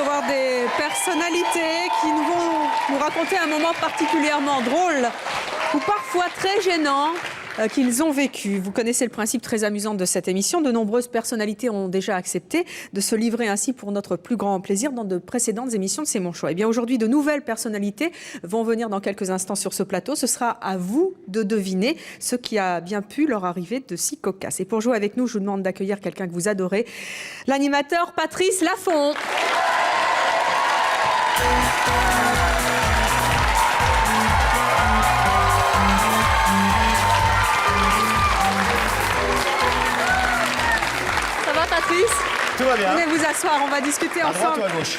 recevoir des personnalités qui vont nous raconter un moment particulièrement drôle ou parfois très gênant qu'ils ont vécu. Vous connaissez le principe très amusant de cette émission. De nombreuses personnalités ont déjà accepté de se livrer ainsi pour notre plus grand plaisir dans de précédentes émissions de C'est mon choix. Et bien aujourd'hui, de nouvelles personnalités vont venir dans quelques instants sur ce plateau. Ce sera à vous de deviner ce qui a bien pu leur arriver de si cocasse. Et pour jouer avec nous, je vous demande d'accueillir quelqu'un que vous adorez, l'animateur Patrice Laffont. Patrice, tout va bien. Venez vous asseoir, on va discuter ensemble. À droite ou à gauche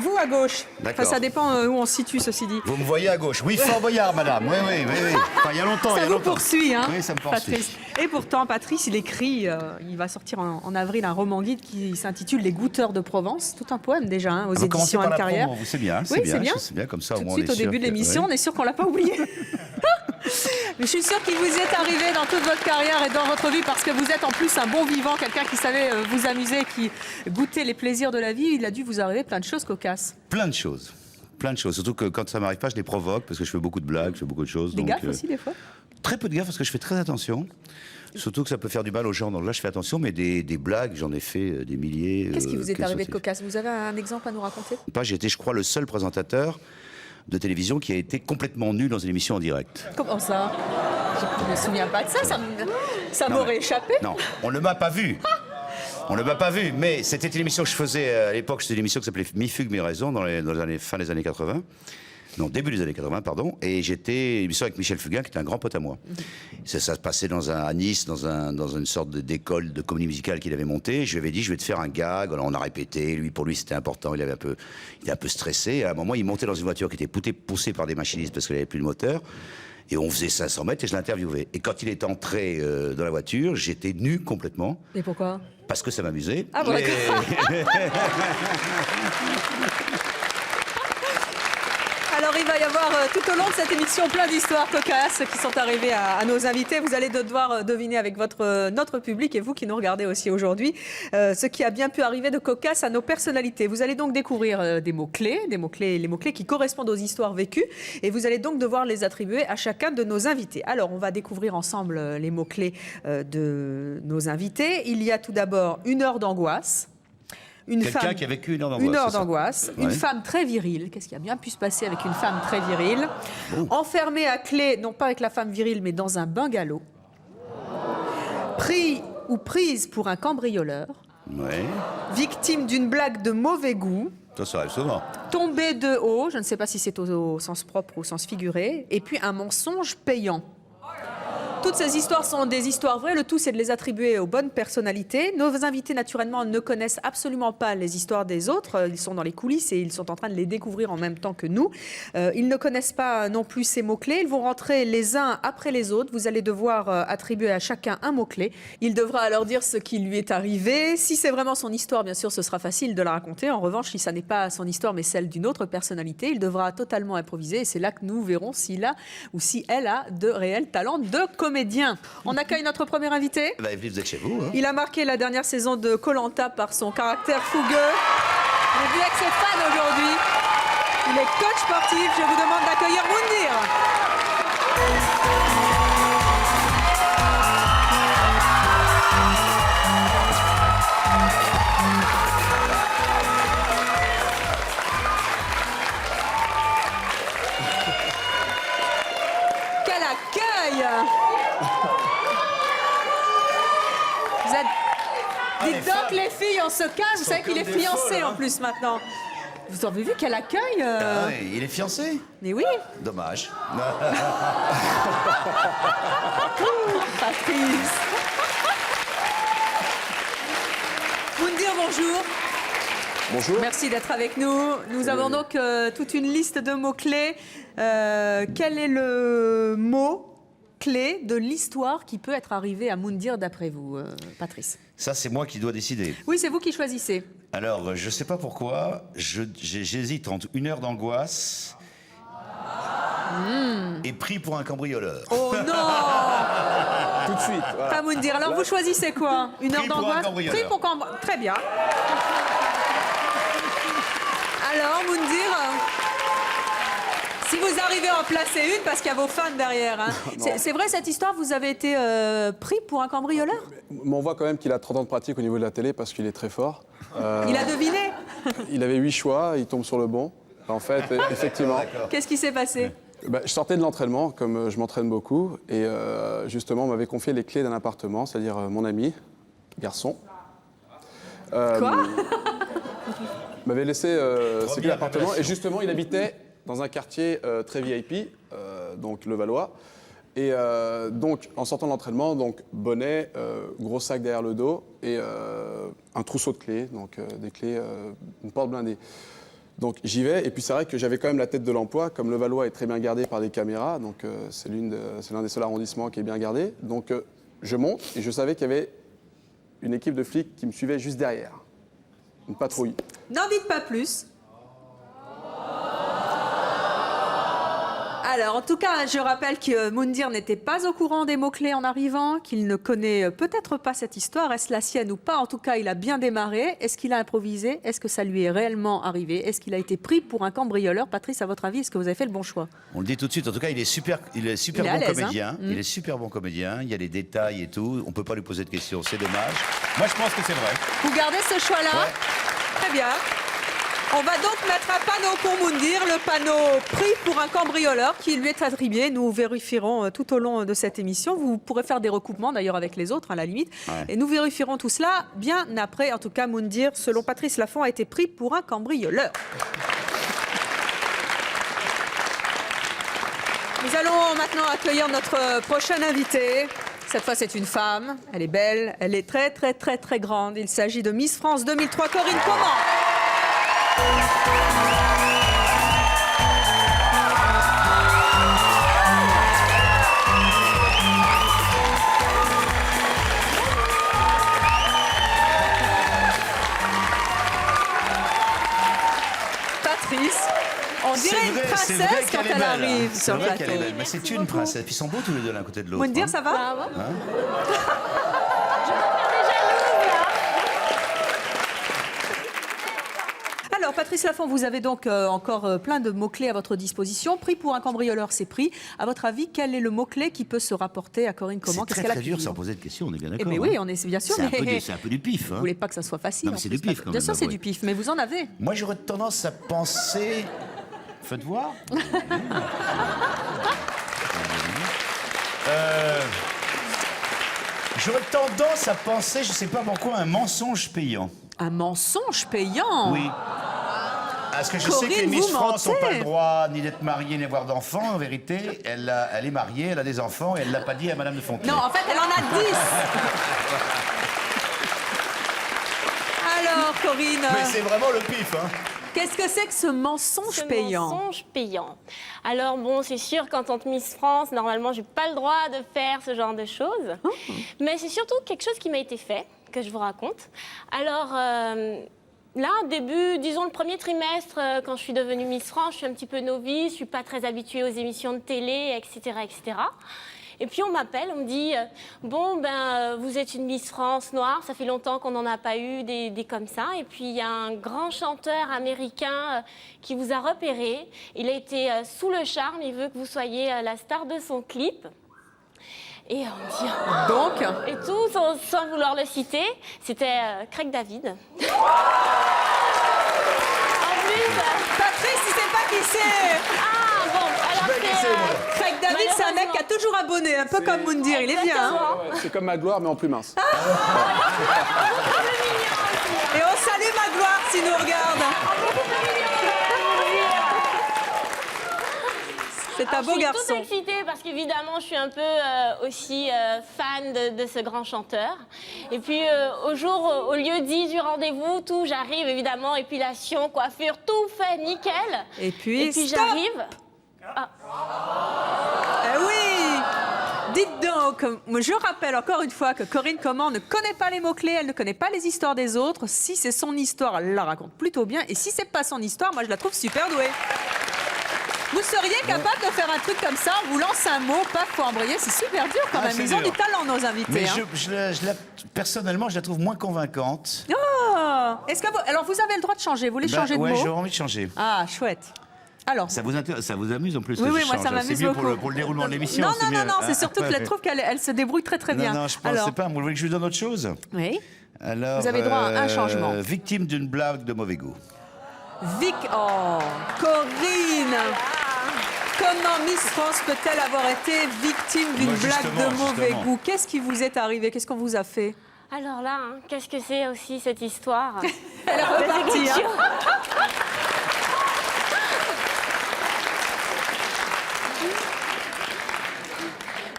vous à gauche. D'accord. Enfin, ça dépend où on se situe, ceci dit. Vous me voyez à gauche. Oui, Fort Boyard, madame. Oui. Enfin, il y a longtemps, ça vous poursuit, hein, oui, ça me poursuit. Patrice. Et pourtant, Patrice, il écrit, il va sortir en avril un roman guide qui s'intitule Les Goûteurs de Provence. Tout un poème déjà, hein, aux éditions Anne Carrière. Vous c'est bien, oui, c'est bien. C'est bien comme ça. Tout de suite, au début de l'émission, on est sûr qu'on l'a pas oublié. Mais je suis sûre qu'il vous est arrivé dans toute votre carrière et dans votre vie parce que vous êtes en plus un bon vivant, quelqu'un qui savait vous amuser, qui goûtait les plaisirs de la vie. Il a dû vous arriver plein de choses cocasses. Plein de choses. Surtout que quand ça m'arrive pas, je les provoque parce que je fais beaucoup de blagues, je fais beaucoup de choses. Des gaffes aussi, des fois? Très peu de gaffes parce que je fais très attention. Surtout que ça peut faire du mal aux gens. Donc là, je fais attention, mais des blagues, j'en ai fait des milliers. Qu'est-ce qui vous est arrivé de cocasse? Vous avez un exemple à nous raconter? J'ai été, je crois, le seul présentateur de télévision qui a été complètement nu dans une émission en direct. Comment ça? Je ne me souviens pas de ça, ça m'aurait échappé. Non, on ne m'a pas vu. On ne m'a pas vu, mais c'était une émission que je faisais à l'époque, c'était une émission qui s'appelait Mi Fugue, Mi Raison, dans les fin des années 80. Non, début des années 80, pardon. Et j'étais une émission avec Michel Fugain, qui était un grand pote à moi. Ça se passait à Nice, dans une sorte d'école de comédie musicale qu'il avait montée. Je lui avais dit, je vais te faire un gag. Alors on a répété. Pour lui, c'était important. Il était un peu stressé. Et à un moment, il montait dans une voiture qui était poussée par des machinistes parce qu'il n'avait plus de moteur. Et on faisait 500 mètres et je l'interviewais. Et quand il est entré dans la voiture, j'étais nu complètement. Et pourquoi? Parce que ça m'amusait. Ah bon, d'accord. Alors il va y avoir tout au long de cette émission plein d'histoires cocasses qui sont arrivées à nos invités. Vous allez devoir deviner avec notre public et vous qui nous regardez aussi aujourd'hui ce qui a bien pu arriver de cocasse à nos personnalités. Vous allez donc découvrir les mots-clés qui correspondent aux histoires vécues et vous allez donc devoir les attribuer à chacun de nos invités. Alors on va découvrir ensemble les mots-clés de nos invités. Il y a tout d'abord une heure d'angoisse. Quelqu'un qui a vécu une heure d'angoisse. Une heure d'angoisse. Ouais. Une femme très virile. Qu'est-ce qui a bien pu se passer avec une femme très virile? Enfermée à clé, non pas avec la femme virile, mais dans un bungalow. Pris ou prise pour un cambrioleur. Ouais. Victime d'une blague de mauvais goût. Ça arrive souvent. Tombée de haut, je ne sais pas si c'est au sens propre ou au sens figuré. Et puis un mensonge payant. Toutes ces histoires sont des histoires vraies. Le tout, c'est de les attribuer aux bonnes personnalités. Nos invités, naturellement, ne connaissent absolument pas les histoires des autres. Ils sont dans les coulisses et ils sont en train de les découvrir en même temps que nous. Ils ne connaissent pas non plus ces mots-clés. Ils vont rentrer les uns après les autres. Vous allez devoir attribuer à chacun un mot-clé. Il devra alors dire ce qui lui est arrivé. Si c'est vraiment son histoire, bien sûr, ce sera facile de la raconter. En revanche, si ça n'est pas son histoire, mais celle d'une autre personnalité, il devra totalement improviser. Et c'est là que nous verrons s'il a ou si elle a de réels talents de comédien. On accueille notre premier invité. Vous êtes chez vous. Hein. Il a marqué la dernière saison de Koh-Lanta par son caractère fougueux. On est venu avec ses fans aujourd'hui. Il est coach sportif. Je vous demande d'accueillir Moundir. Quel accueil! Vous êtes... Dites donc les filles, on se calme. Vous savez qu'il est fiancé en plus maintenant. Vous avez vu quel accueil Oui, il est fiancé. Mais oui. Dommage. Patrice. Moundir, bonjour. Bonjour. Merci d'être avec nous. Nous avons donc toute une liste de mots-clés. Quel est le mot-clé de l'histoire qui peut être arrivé à Moundir d'après vous, Patrice? Ça, c'est moi qui dois décider. Oui, c'est vous qui choisissez. Alors, je sais pas pourquoi, j'hésite entre une heure d'angoisse et pris pour un cambrioleur. Oh non! Tout de suite. Voilà. Pas Moundir. Alors, vous choisissez quoi? Une heure Pris pour un d'angoisse? cambrioleur. Pris pour cambrioleur. Très bien. Alors, Moundir, si vous arrivez à en placer une, parce qu'il y a vos fans derrière. Hein. C'est vrai cette histoire, vous avez été pris pour un cambrioleur? Mais on voit quand même qu'il a 30 ans de pratique au niveau de la télé parce qu'il est très fort. Il a deviné? Il avait 8 choix, il tombe sur le bon. En fait, effectivement. Qu'est-ce qui s'est passé? Je sortais de l'entraînement, comme je m'entraîne beaucoup, et justement, on m'avait confié les clés d'un appartement, c'est-à-dire mon ami, garçon. Quoi? M'avait laissé ses clés d'appartement, et justement, il habitait dans un quartier très VIP, donc le Valois. Et donc, en sortant de l'entraînement, donc bonnet, gros sac derrière le dos, et un trousseau de clés, donc des clés, une porte blindée. Donc j'y vais, et puis c'est vrai que j'avais quand même la tête de l'emploi, comme le Valois est très bien gardé par des caméras, donc c'est l'un des seuls arrondissements qui est bien gardé. Donc je monte, et je savais qu'il y avait une équipe de flics qui me suivait juste derrière, une patrouille. N'en dites pas plus. Alors, en tout cas, je rappelle que Moundir n'était pas au courant des mots-clés en arrivant, qu'il ne connaît peut-être pas cette histoire. Est-ce la sienne ou pas? En tout cas, il a bien démarré. Est-ce qu'il a improvisé? Est-ce que ça lui est réellement arrivé? Est-ce qu'il a été pris pour un cambrioleur? Patrice, à votre avis, est-ce que vous avez fait le bon choix? On le dit tout de suite. En tout cas, il est super bon comédien. Hein. Il est super bon comédien. Il y a les détails et tout. On peut pas lui poser de questions. C'est dommage. Moi, je pense que c'est vrai. Vous gardez ce choix-là? Ouais. Très bien. On va donc mettre un panneau pour Moundir, le panneau pris pour un cambrioleur qui lui est attribué. Nous vérifierons tout au long de cette émission. Vous pourrez faire des recoupements d'ailleurs avec les autres à la limite. Ouais. Et nous vérifierons tout cela bien après. En tout cas, Moundir, selon Patrice Laffont, a été pris pour un cambrioleur. Nous allons maintenant accueillir notre prochaine invitée. Cette fois, c'est une femme. Elle est belle. Elle est très, très, très, très grande. Il s'agit de Miss France 2003, Corinne Comment. Patrice, on dirait une princesse quand elle arrive sur le plateau. Mais c'est une princesse. Puis ils sont beaux tous les deux l'un côté de l'autre. Moundir, ça va? Alors, Patrice Laffont, vous avez donc encore plein de mots-clés à votre disposition. Pris pour un cambrioleur, c'est pris. À votre avis, quel est le mot-clé qui peut se rapporter à Corinne Comment? C'est très dur sans poser de questions, on est bien d'accord. Mais oui, on est bien sûr. C'est un peu du pif. Hein. Vous voulez pas que ça soit facile? Non, mais c'est du pif quand même. Bien sûr, c'est du pif, mais vous en avez. Moi, j'aurais tendance à penser... Faites voir. J'aurais tendance à penser, je sais pas pourquoi, un mensonge payant. Un mensonge payant? Oui. Parce que je Corinne, sais que les Miss France n'ont mentez. pas le droit ni d'être mariées ni d'avoir d'enfants. En vérité, elle est mariée, elle a des enfants et elle ne l'a pas dit à Madame de Fontenay. Non, en fait, elle en a 10. Alors, Corinne... Mais c'est vraiment le pif, hein. Qu'est-ce que c'est que ce mensonge payant? Mensonge payant. Alors bon, c'est sûr qu'en tant que Miss France, normalement, j'ai pas le droit de faire ce genre de choses. Oh. Mais c'est surtout quelque chose qui m'a été fait, que je vous raconte. Alors là, début, disons le premier trimestre, quand je suis devenue Miss France, je suis un petit peu novice, je suis pas très habituée aux émissions de télé, etc., etc. Et puis on m'appelle, on me dit bon ben vous êtes une Miss France noire, ça fait longtemps qu'on n'en a pas eu des comme ça. Et puis il y a un grand chanteur américain qui vous a repéré. Il a été sous le charme, il veut que vous soyez la star de son clip. Et on me dit donc et tout sans vouloir le citer, c'était Craig David. En plus, Patrice, il sait pas qui c'est. Ah bon, alors c'est Craig David, c'est un mec qui a toujours un bonnet, un peu comme Moundir, il est bien. Hein. C'est comme Magloire, mais en plus mince. Et on salue Magloire s'il nous regarde. C'est un beau garçon. Je suis toute excitée parce qu'évidemment, je suis un peu aussi fan de ce grand chanteur. Et puis, au lieu dit du rendez-vous, tout, j'arrive évidemment, épilation, coiffure, tout fait nickel. Et puis j'arrive. Ah. Oui. Dites donc, je rappelle encore une fois que Corinne Comment ne connaît pas les mots-clés, elle ne connaît pas les histoires des autres. Si c'est son histoire, elle la raconte plutôt bien. Et si c'est pas son histoire, moi je la trouve super douée. Vous seriez capable de faire un truc comme ça, on vous lance un mot, paf, faut embrayer, c'est super dur quand même. Ils ont du talent, nos invités. Mais hein. personnellement, je la trouve moins convaincante. Oh Alors, alors vous avez le droit de changer. Vous voulez changer de ouais, mot? j'aurais envie de changer. Ah, chouette. Alors. Ça vous amuse en plus Oui, que oui, je moi change. ça m'amuse C'est mieux beaucoup. pour le déroulement de l'émission. Non, c'est non, mieux. non, c'est surtout que je trouve qu'elle se débrouille très très bien. Non, je pensais pas. Vous voulez que je vous donne autre chose? Oui. Alors, Vous avez droit à un changement. Victime d'une blague de mauvais goût. Oh, Corinne. Comment Miss France peut-elle avoir été victime d'une blague de mauvais goût? Qu'est-ce qui vous est arrivé? Qu'est-ce qu'on vous a fait? Alors là, hein, qu'est-ce que c'est aussi cette histoire? Elle est repartie, hein.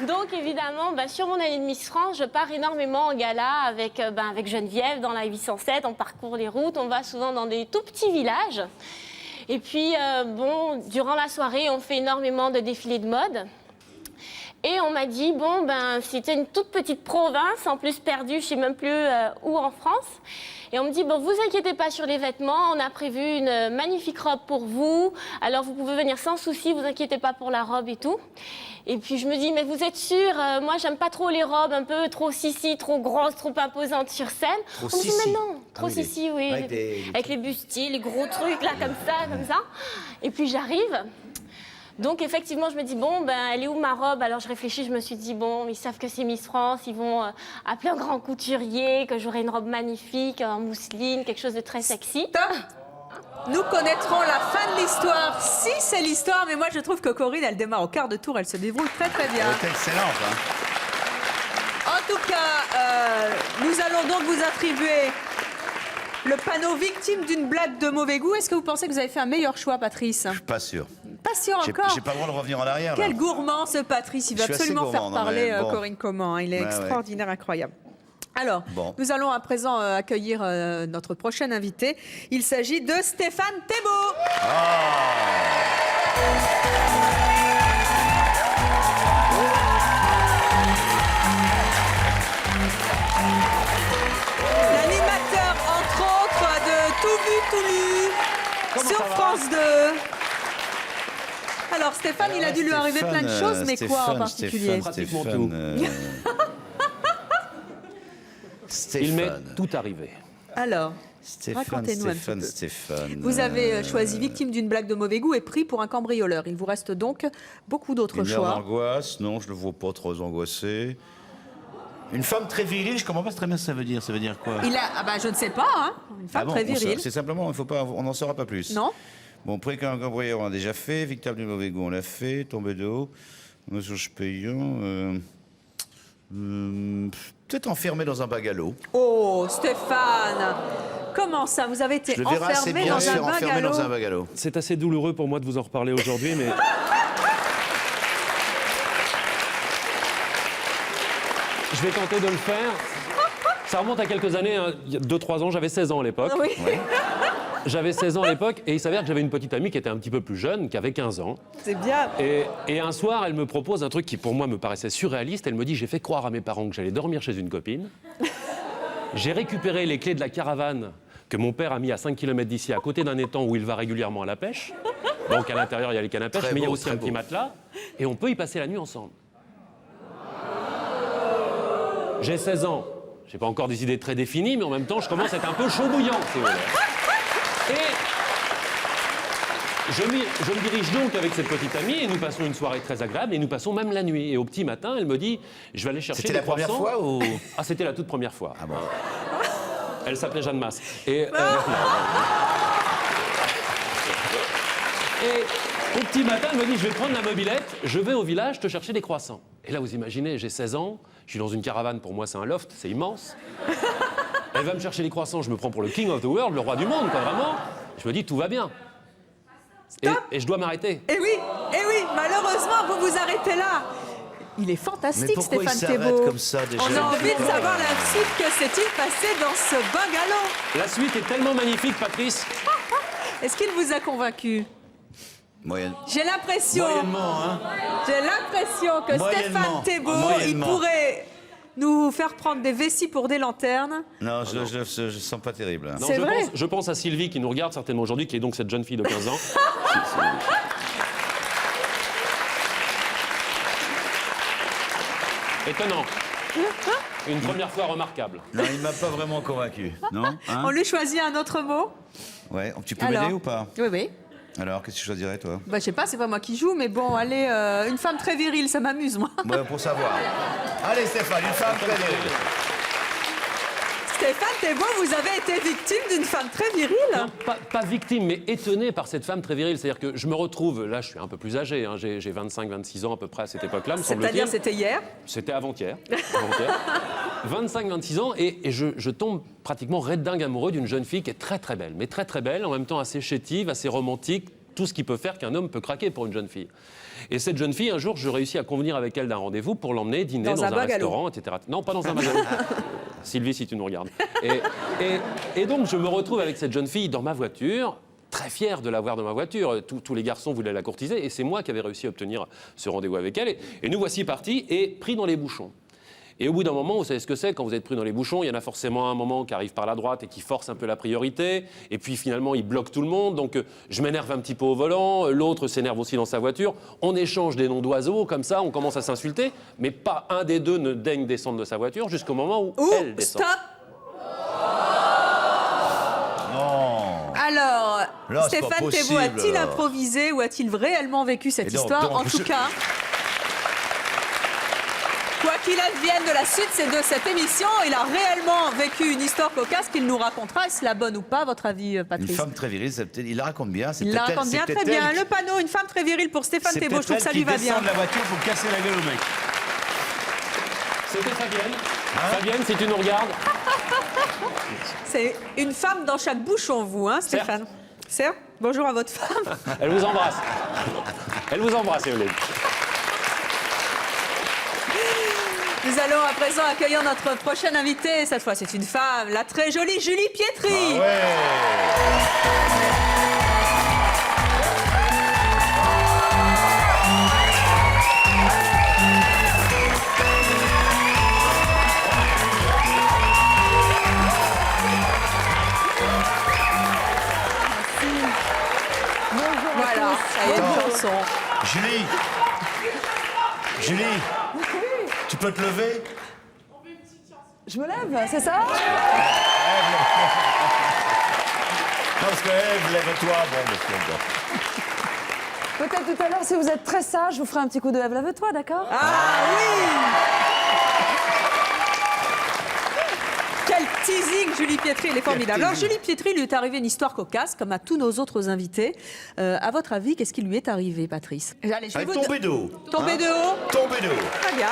Donc évidemment, sur mon année de Miss France, je pars énormément en gala avec Geneviève dans la 807. On parcourt les routes, on va souvent dans des tout petits villages. Et puis, durant la soirée, on fait énormément de défilés de mode. Et on m'a dit, c'était une toute petite province, en plus perdue, je ne sais même plus où en France. Et on me dit, vous inquiétez pas sur les vêtements, on a prévu une magnifique robe pour vous. Alors vous pouvez venir sans souci, vous inquiétez pas pour la robe et tout. Et puis je me dis, mais vous êtes sûre, moi j'aime pas trop les robes un peu trop sissi, trop grosses, trop imposantes sur scène. Trop on me dit, mais non, trop oui, sissi, oui. Avec les bustiers, les gros trucs là, comme ça. Et puis j'arrive. Donc effectivement, je me dis, elle est où ma robe? Alors je réfléchis, je me suis dit, ils savent que c'est Miss France, ils vont appeler un grand couturier, que j'aurai une robe magnifique, en mousseline, quelque chose de très sexy. Stop. Nous connaîtrons la fin de l'histoire, si c'est l'histoire, mais moi je trouve que Corinne, elle démarre au quart de tour, elle se débrouille très très bien. C'est excellent, hein. En tout cas, nous allons donc vous attribuer le panneau victime d'une blague de mauvais goût. Est-ce que vous pensez que vous avez fait un meilleur choix, Patrice? Je suis pas sûr. Pas sûr encore. J'ai pas le droit de revenir en arrière. Quel là. gourmand ce Patrice, il va Je suis assez absolument faire gourmand, non, parler mais bon. Corinne Comment. Il est extraordinaire, incroyable. Alors, nous allons à présent accueillir notre prochain invité. Il s'agit de Stéphane Thébault. L'animateur, entre autres, de Tout vu, tout lu sur France 2. Alors Stéphane, il a dû lui arriver plein de choses, mais quoi en particulier? Pratiquement tout. Il m'est tout arrivé. Alors, racontez-nous un petit peu. Vous avez choisi victime d'une blague de mauvais goût et pris pour un cambrioleur. Il vous reste donc beaucoup d'autres Une heure choix. d'angoisse, non, je ne le vois pas trop angoissé. Une femme très virile, je comprends pas très bien ce que ça veut dire. Ça veut dire quoi? Je ne sais pas, hein. Une femme très virile. C'est simplement, on n'en saura pas plus. Non. Bon, près qu'un cambrioleur, on a déjà fait. Victime du mauvais goût, on l'a fait. Tombé de haut. Mensonge payant. Peut-être enfermé dans un bagalo. Oh, Stéphane! Comment ça? Vous avez été Je le verrai assez enfermé bien dans se faire un enfermer dans un bagalo? bagalo. C'est assez douloureux pour moi de vous en reparler aujourd'hui, mais... Je vais tenter de le faire. Ça remonte à quelques années, hein. Il y a 2-3 ans, j'avais 16 ans à l'époque. Oui. J'avais 16 ans à l'époque et il s'avère que j'avais une petite amie qui était un petit peu plus jeune, qui avait 15 ans. C'est bien. Et un soir, elle me propose un truc qui pour moi me paraissait surréaliste. Elle me dit, j'ai fait croire à mes parents que j'allais dormir chez une copine. J'ai récupéré les clés de la caravane que mon père a mis à 5 km d'ici, à côté d'un étang où il va régulièrement à la pêche. Donc à l'intérieur, il y a les cannes à pêche, mais il y a aussi un petit matelas. Et on peut y passer la nuit ensemble. J'ai 16 ans. J'ai pas encore des idées très définies, mais en même temps, je commence à être un peu chaud bouillant, si vous voulez. Et je me dirige donc avec cette petite amie et nous passons une soirée très agréable et nous passons même la nuit. Et au petit matin, elle me dit, je vais aller chercher des croissants. C'était la première fois ou... Ah, c'était la toute première fois. Ah bon. Elle s'appelait Jeanne Masse. Et au petit matin, elle me dit, je vais prendre la mobilette, je vais au village te chercher des croissants. Et là, vous imaginez, j'ai 16 ans, je suis dans une caravane, pour moi c'est un loft, c'est immense. Elle va me chercher les croissants, je me prends pour le king of the world, le roi du monde, quoi, vraiment. Je me dis, tout va bien. Et je dois m'arrêter. Eh oui, malheureusement, vous vous arrêtez là. Il est fantastique, Mais pourquoi Stéphane il s'arrête Thébault. comme ça, déjà? On a envie de savoir la suite. Que s'est-il passé dans ce bungalow? La suite est tellement magnifique, Patrice. Est-ce qu'il vous a convaincu? Moyenne. J'ai l'impression... Moyennement, hein. J'ai l'impression que Stéphane Moyennement. Thébault, il Moyennement. pourrait nous faire prendre des vessies pour des lanternes. Non, je sens pas terrible. Non, C'est vrai. je pense à Sylvie qui nous regarde certainement aujourd'hui, qui est donc cette jeune fille de 15 ans. Étonnant. Une première fois remarquable. Non, il m'a pas vraiment convaincu. Non hein? On lui choisit un autre mot. Ouais, tu peux Alors. m'aider ou pas? Oui, oui. Alors, qu'est-ce que tu choisirais, toi? Bah, je sais pas, c'est pas moi qui joue, mais bon, allez, une femme très virile, ça m'amuse, moi. Ouais, pour savoir. Allez, Stéphane, une femme très virile. Stéphane Thébault, vous avez été victime d'une femme très virile. Non, pas victime, mais étonné par cette femme très virile. C'est-à-dire que je me retrouve, là je suis un peu plus âgé, hein, j'ai 25-26 ans à peu près à cette époque-là, me semble-t-il. C'est-à-dire, c'était hier. C'était avant-hier. 25-26 ans, et je tombe pratiquement red dingue amoureux d'une jeune fille qui est très très belle, mais très très belle, en même temps assez chétive, assez romantique, tout ce qui peut faire qu'un homme peut craquer pour une jeune fille. Et cette jeune fille, un jour, je réussis à convenir avec elle d'un rendez-vous pour l'emmener dîner dans un restaurant, etc. Non, pas dans un magasin. Sylvie, si tu nous regardes. Et donc, je me retrouve avec cette jeune fille dans ma voiture, très fier de la voir dans ma voiture. Tous les garçons voulaient la courtiser, et c'est moi qui avais réussi à obtenir ce rendez-vous avec elle. Et nous voici partis, et pris dans les bouchons. Et au bout d'un moment, vous savez ce que c'est, quand vous êtes pris dans les bouchons, il y en a forcément un moment qui arrive par la droite et qui force un peu la priorité, et puis finalement, il bloque tout le monde, donc je m'énerve un petit peu au volant, l'autre s'énerve aussi dans sa voiture, on échange des noms d'oiseaux, comme ça, on commence à s'insulter, mais pas un des deux ne daigne descendre de sa voiture jusqu'au moment où elle descend. Stop. Non. Alors, Là, c'est pas Stéphane possible, Thébault a-t-il là. improvisé ou a-t-il réellement vécu cette Et donc, histoire? En vous- tout cas, quoi qu'il advienne de la suite de cette émission, il a réellement vécu une histoire cocasse qu'il nous racontera. Est-ce la bonne ou pas, à votre avis, Une Patrice? femme très virile, il la raconte bien. Il la raconte bien, très bien. Le panneau, une femme très virile pour Stéphane C'est Thébault, je trouve que ça lui va bien. descend de la voiture pour casser la gueule au mec. C'était Fabienne. Hein Fabienne, si tu nous regardes. C'est une femme dans chaque bouchon, vous, hein, Stéphane? Certes. Bonjour à votre femme. Elle vous embrasse. Elle vous embrasse, Evelyne. Nous allons à présent accueillir notre prochaine invitée. Cette fois, c'est une femme, la très jolie Julie Pietri. Ah ouais. Voilà, ça y est, une chanson. Julie, tu peux te lever? Je me lève, c'est ça? Non, parce que lève-toi. Bon, Peut-être tout à l'heure, si vous êtes très sage, je vous ferai un petit coup de lève-toi, d'accord? Ah oui! Quel teasing, Julie Pietri, elle est formidable. Alors, Julie Pietri, lui est arrivée une histoire cocasse, comme à tous nos autres invités. À votre avis, qu'est-ce qui lui est arrivé, Patrice? Allez, je vais Elle vous est tombée de haut. Tombée de haut? Tombée de haut. Très bien.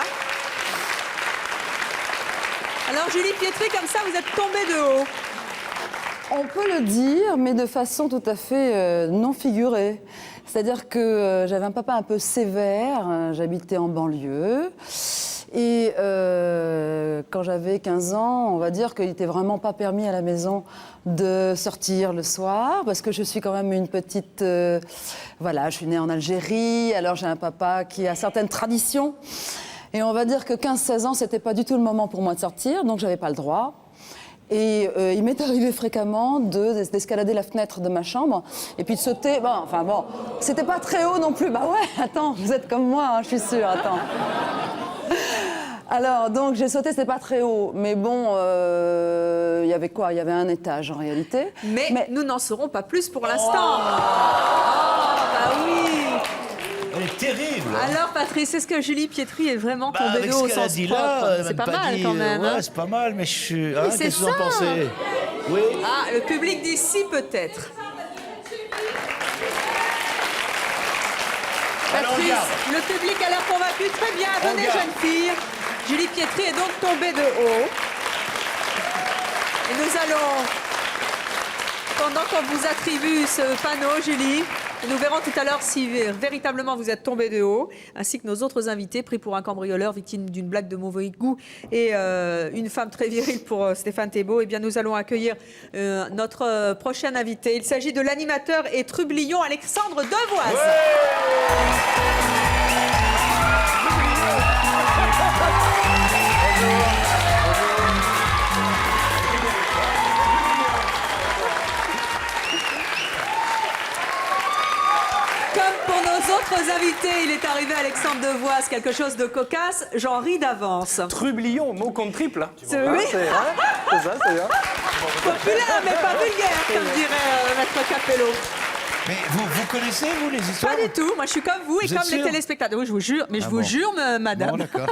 Alors, Julie Pietri, comme ça, vous êtes tombée de haut. On peut le dire, mais de façon tout à fait non figurée. C'est-à-dire que j'avais un papa un peu sévère, j'habitais en banlieue. Et quand j'avais 15 ans, on va dire qu'il n'était vraiment pas permis à la maison de sortir le soir, parce que je suis quand même une petite... voilà, je suis née en Algérie, alors j'ai un papa qui a certaines traditions. Et on va dire que 15-16 ans, c'était pas du tout le moment pour moi de sortir, donc j'avais pas le droit. Et il m'est arrivé fréquemment d'escalader la fenêtre de ma chambre et puis de sauter. Bon, enfin bon, c'était pas très haut non plus. Bah ouais, attends, vous êtes comme moi, hein, je suis sûre, attends. Alors, donc, j'ai sauté, c'était pas très haut. Mais bon, il y avait quoi? Il y avait un étage, en réalité. Mais nous n'en saurons pas plus pour l'instant. Bah oui. Elle est terrible. Alors, Patrice, est-ce que Julie Pietri est vraiment Bah, tombée avec de ce haut au qu'elle a sens dit propre? là, elle C'est m'a pas pas mal dit, quand même. Ouais, hein. c'est pas mal, mais je suis. Oui, c'est qu'est-ce que vous en ça. pensez? Oui. Ah, le public d'ici peut-être. Alors, Patrice, regarde. le public a l'air convaincu. Très bien, venez Regarde. jeune fille. Julie Pietri est donc tombée de haut. Et nous allons, pendant qu'on vous attribue ce panneau, Julie, nous verrons tout à l'heure si véritablement vous êtes tombée de haut, ainsi que nos autres invités pris pour un cambrioleur victime d'une blague de mauvais goût et une femme très virile pour Stéphane Thébault. Eh bien, nous allons accueillir notre prochain invité. Il s'agit de l'animateur et trublion Alexandre Devoise. Comme pour nos autres Autres invités, il est arrivé Alexandre Devoise, quelque chose de cocasse, j'en ris d'avance. Trublion, mot contre triple. Hein. C'est oui. C'est vrai, c'est ça, c'est bien. Populaire, mais pas vulgaire, comme dirait Maître Capello. Mais vous connaissez, vous, les histoires? Pas du tout, moi je suis comme vous et Vous êtes comme les sûr? téléspectateurs. Oui, je vous jure, mais je Ah vous bon. jure, madame. Bon, d'accord.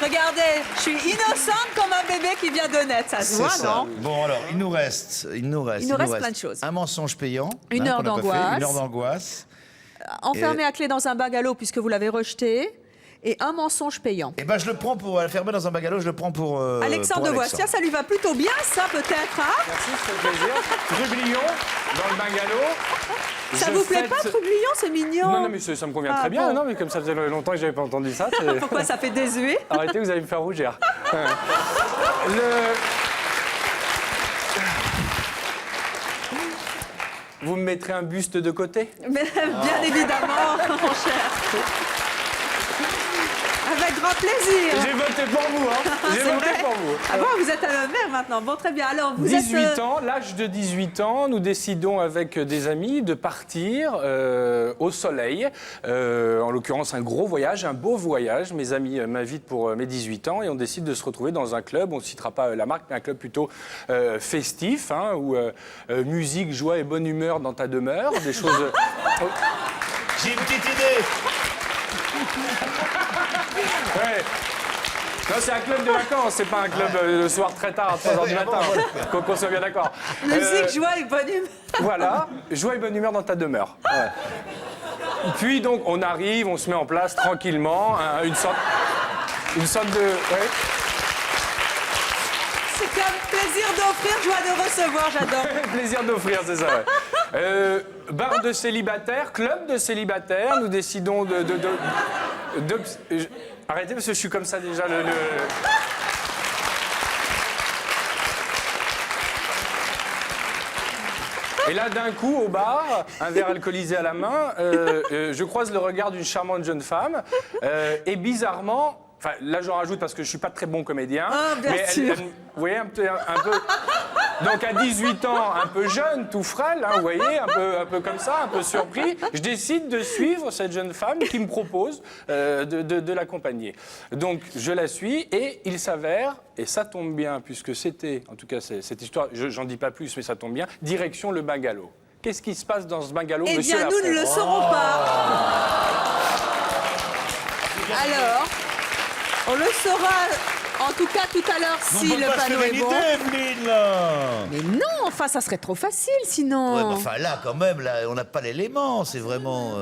Regardez, je suis innocente comme un bébé qui vient de naître, ça se C'est voit, ça. non? Bon, alors, il nous reste plein de choses. Un mensonge payant. Une heure qu'on n'a pas fait, d'angoisse. Une heure d'angoisse. Enfermé à clé dans un bungalow puisque vous l'avez rejeté. Et un mensonge payant. Eh ben, je le prends pour fermer dans un bungalow, je le prends pour. Alexandre pour Devoise, tiens, ça lui va plutôt bien, ça, peut-être, hein? Merci, ça fait plaisir. Trublion, dans le bungalow. Ça Je vous plaît fête- pas, Trublion? C'est mignon. Non, non, mais ça me convient Ah, très bien. bon. Non, mais comme ça faisait longtemps que j'avais pas entendu ça. c'est- Pourquoi ça fait désuet? Arrêtez, vous allez me faire rougir. Vous me mettrez un buste de côté? Mais bien évidemment, mon cher. Avec grand plaisir. J'ai voté pour vous, hein. J'ai C'est voté vrai pour vous. Ah bon, vous êtes à la mer maintenant. Bon, très bien. Alors, vous 18 êtes... ans, l'âge de 18 ans, nous décidons avec des amis de partir au soleil. En l'occurrence, un gros voyage, un beau voyage. Mes amis m'invitent pour mes 18 ans et on décide de se retrouver dans un club. On ne citera pas la marque, mais un club plutôt festif, hein, où musique, joie et bonne humeur dans ta demeure. Des choses. J'ai une petite idée. Ouais. Non, c'est un club de vacances, c'est pas un club le soir très tard à 3h du matin. Qu'on soit bien d'accord. Musique, joie et bonne humeur. Voilà, joie et bonne humeur dans ta demeure. Ouais. Puis donc on arrive, on se met en place tranquillement, hein, une sorte de. Ouais. C'est un plaisir d'offrir, joie de recevoir, j'adore. Plaisir d'offrir, c'est ça. Ouais. Bar de célibataires, club de célibataires, nous décidons arrêtez parce que je suis comme ça déjà Et là, d'un coup, au bar, un verre alcoolisé à la main, je croise le regard d'une charmante jeune femme. Et bizarrement, enfin, là, j'en rajoute parce que je suis pas très bon comédien. Ah, bien mais sûr. vous voyez, un peu. Donc, à 18 ans, un peu jeune, tout frêle, hein, vous voyez, un peu comme ça, un peu surpris, je décide de suivre cette jeune femme qui me propose de l'accompagner. Donc, je la suis et il s'avère, et ça tombe bien, puisque c'était, en tout cas, cette histoire, j'en dis pas plus, mais ça tombe bien, direction le bungalow. Qu'est-ce qui se passe dans ce bungalow, Eh monsieur bien, nous ne le saurons pas. Alors, on le saura, en tout cas, tout à l'heure, si le panneau est bon. Evelyne, là. Mais non, enfin, ça serait trop facile, sinon. Ouais, mais enfin, là, quand même, là, on n'a pas l'élément, c'est vraiment.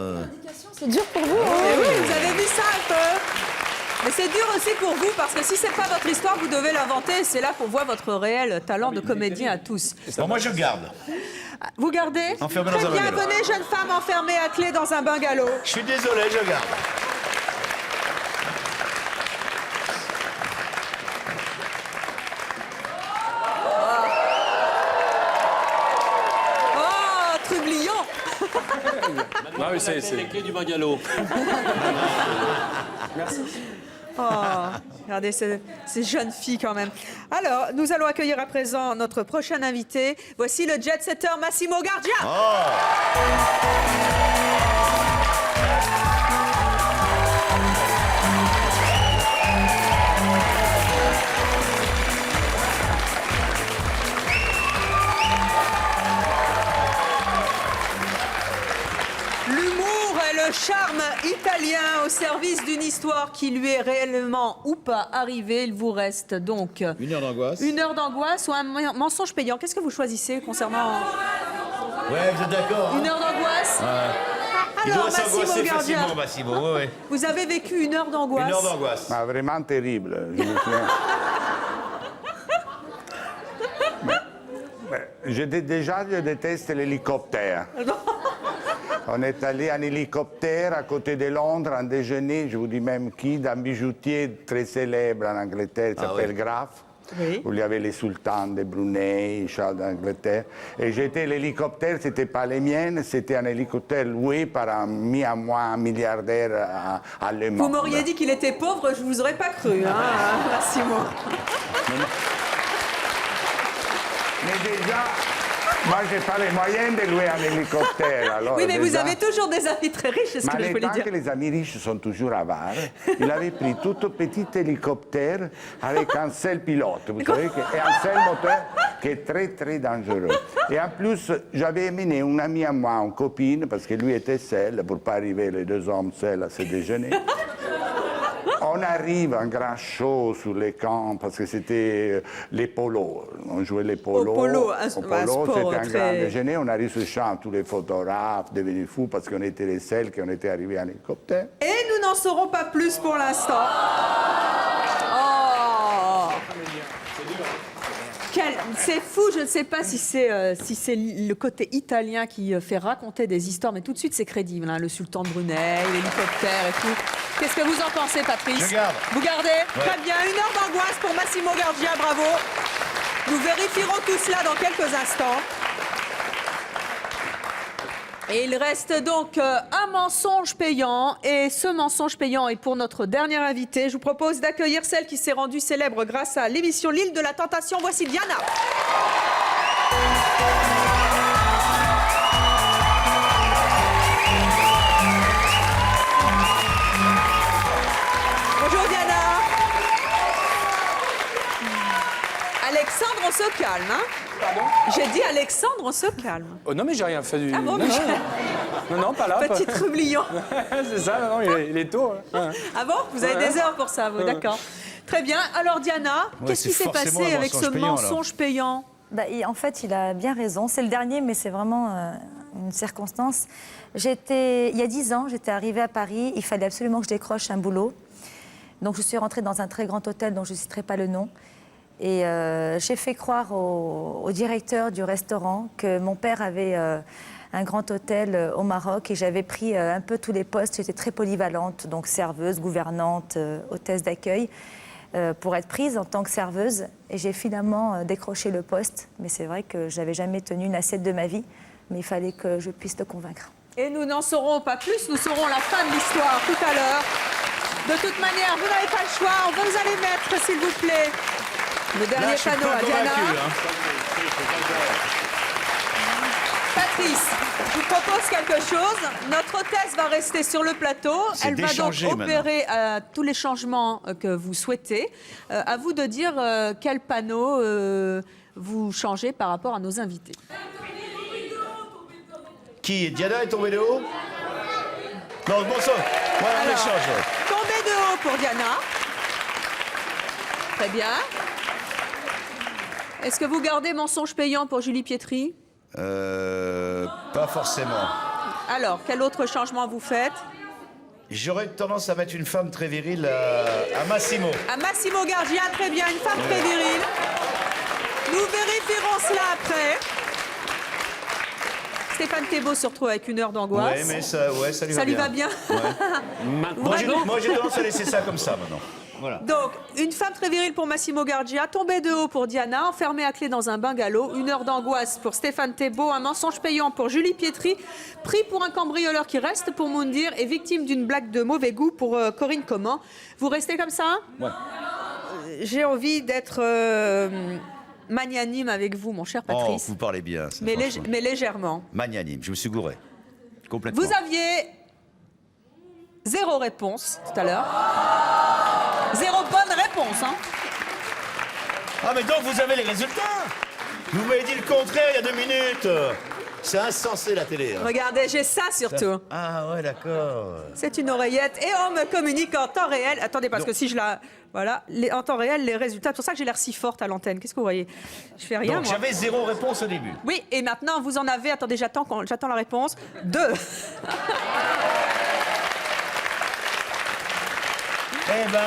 C'est dur pour vous, Eh hein? oui, vous avez vu ça un peu. Mais c'est dur aussi pour vous, parce que si c'est pas votre histoire, vous devez l'inventer. C'est là qu'on voit votre réel talent de comédien à tous. Bon, moi, je garde. Vous gardez? Enfermé dans Très un bien, bungalow. venez, jeune femme enfermée à clé dans un bungalow. Je suis désolé, je garde. Oh, Trublion. Ah oui, c'est les clés du bungalow. Oh, regardez ces jeunes filles quand même. Alors, nous allons accueillir à présent notre prochain invité. Voici le jet-setter Massimo Gardia. L'humour et le charme italien au service d'une histoire qui lui est réellement ou pas arrivée. Il vous reste donc Une heure d'angoisse. une heure d'angoisse ou un mensonge payant. Qu'est-ce que vous choisissez concernant Ouais, vous êtes d'accord. une heure d'angoisse? Il Alors, doit s'angoisser Massimo Gardia, facilement, Massimo. Ouais. vous avez vécu une heure d'angoisse. Une heure d'angoisse. Ah, vraiment terrible. Je me souviens. Je déteste l'hélicoptère. On est allé en hélicoptère à côté de Londres en déjeuner, je vous dis même qui, d'un bijoutier très célèbre en Angleterre, il s'appelle oui. Graf. Oui. Où il y avait les sultans de Brunei, Charles d'Angleterre. Et j'étais l'hélicoptère, c'était pas les miennes, c'était un hélicoptère loué par un milliardaire allemand. Vous m'auriez dit qu'il était pauvre, je vous aurais pas cru, hein, Massimo. Mais déjà, Moi, j'ai pas les moyens de louer un hélicoptère. Alors, Oui, mais vous déjà- avez toujours des amis très riches, c'est ce que je Mais voulais tant dire. que les amis riches sont toujours avares, il avait pris tout petit hélicoptère avec un seul pilote, vous savez, et un seul moteur qui est très, très dangereux. Et en plus, j'avais emmené une amie à moi, une copine, parce que lui était seul, pour ne pas arriver les deux hommes seuls à ce déjeuner. On arrive un grand show sur les camps, parce que c'était les polos. On jouait les polos. Au polo, Au sport polo, c'était un très- grand déjeuner. On arrive sur le champ, tous les photographes devenus fous, parce qu'on était les seuls qui ont été arrivés en hélicoptère. Et nous n'en saurons pas plus pour l'instant. Oh C'est fou, je ne sais pas si c'est le côté italien qui fait raconter des histoires, mais tout de suite c'est crédible, hein, le sultan de Brunei, l'hélicoptère et tout. Qu'est-ce que vous en pensez, Patrice? Je garde. Vous gardez? Très bien, 1 heure d'angoisse pour Massimo Gardia, bravo. Nous vérifierons tout cela dans quelques instants. Et il reste donc un mensonge payant. Et ce mensonge payant est pour notre dernière invitée. Je vous propose d'accueillir celle qui s'est rendue célèbre grâce à l'émission L'île de la Tentation. Voici Diana. Bonjour Diana. Alexandre, on se calme, hein? Pardon? J'ai dit Alexandre, on se calme. Oh non, mais j'ai rien fait du... Ah bon, non, mais- non, pas là. Petit trublion. C'est ça, non, il est tôt. Hein. Ah bon? Vous avez des heures pour ça, vous, d'accord. Très bien. Alors Diana, Ouais, qu'est-ce qui c'est s'est passé forcément un avec ce mensonge payant, mensonge payant? En fait, il a bien raison. C'est le dernier, mais c'est vraiment une circonstance. Il y a 10 ans, j'étais arrivée à Paris. Il fallait absolument que je décroche un boulot. Donc, je suis rentrée dans un très grand hôtel dont je ne citerai pas le nom. Et j'ai fait croire au directeur du restaurant que mon père avait un grand hôtel au Maroc et j'avais pris un peu tous les postes. J'étais très polyvalente, donc serveuse, gouvernante, hôtesse d'accueil, pour être prise en tant que serveuse. Et j'ai finalement décroché le poste. Mais c'est vrai que je n'avais jamais tenu une assiette de ma vie. Mais il fallait que je puisse le convaincre. Et nous n'en saurons pas plus, nous saurons la fin de l'histoire tout à l'heure. De toute manière, vous n'avez pas le choix. Vous allez mettre, s'il vous plaît, le dernier Là, je suis panneau pas à Diana. convaincu, hein. Patrice, je vous propose quelque chose. Notre hôtesse va rester sur le plateau. C'est Elle va donc d'échanger, opérer tous les changements que vous souhaitez. À vous de dire quel panneau vous changez par rapport à nos invités. Qui? Diana est tombée de haut? Non, bon sang. Ouais, on Alors, échange. Tombez de haut pour Diana. Très bien. Est-ce que vous gardez mensonge payant pour Julie Pietri? Pas forcément. Alors, quel autre changement vous faites? J'aurais tendance à mettre une femme très virile à Massimo. À Massimo Gardia, très bien, une femme très virile. Nous vérifierons cela après. Stéphane Thébault se retrouve avec 1 heure d'angoisse. Ouais, mais ça lui va Ça lui bien. va bien. Maintenant, Moi, j'ai tendance à laisser ça comme ça maintenant. Voilà. Donc, une femme très virile pour Massimo Gardia, tombée de haut pour Diana, enfermée à clé dans un bungalow, 1 heure d'angoisse pour Stéphane Thébault, un mensonge payant pour Julie Pietri, pris pour un cambrioleur qui reste pour Moundir et victime d'une blague de mauvais goût pour Corinne Comment. Vous restez comme ça? Ouais. J'ai envie d'être magnanime avec vous, mon cher Oh, Patrice, vous parlez bien. ça, mais, franchement. mais légèrement. Magnanime, je me suis gouré. Complètement. Vous aviez 0 réponse tout à l'heure. 0 bonne réponse, hein. Ah, mais donc vous avez les résultats. Vous m'avez dit le contraire il y a 2 minutes. C'est insensé la télé. Hein. Regardez, j'ai ça surtout. Ah ouais, d'accord. C'est une oreillette et on me communique en temps réel. Attendez, parce que si je la... Voilà, en temps réel, les résultats. C'est pour ça que j'ai l'air si forte à l'antenne. Qu'est-ce que vous voyez? Je fais rien, Donc moi. j'avais 0 réponse au début. Oui, et maintenant, vous en avez... Attendez, j'attends la réponse. 2. Eh ben,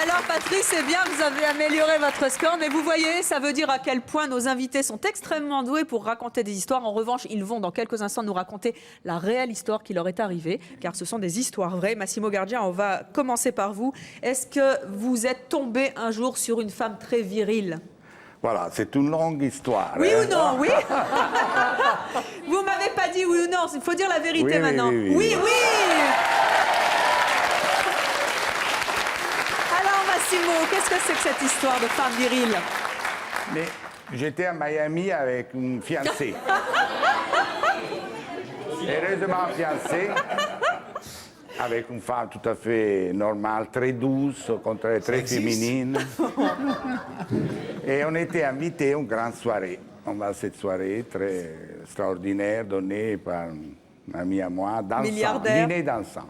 Alors, Patrice, c'est bien, vous avez amélioré votre score, mais vous voyez, ça veut dire à quel point nos invités sont extrêmement doués pour raconter des histoires. En revanche, ils vont dans quelques instants nous raconter la réelle histoire qui leur est arrivée, car ce sont des histoires vraies. Massimo Gardia, on va commencer par vous. Est-ce que vous êtes tombé un jour sur une femme très virile? Voilà, c'est une longue histoire. Oui hein. ou non? Oui. Vous m'avez pas dit oui ou non, il faut dire la vérité Oui, oui, maintenant. oui, oui. Oui, oui. Alors Massimo, qu'est-ce que c'est que cette histoire de femme virile? Mais J'étais à Miami avec une fiancée. Heureusement fiancée, avec une femme tout à fait normale, très douce, au contraire très féminine. Et on était invités à une grande soirée. On va à cette soirée très extraordinaire donnée par un ami à moi, dansant, Milliardaire. dîner dansant.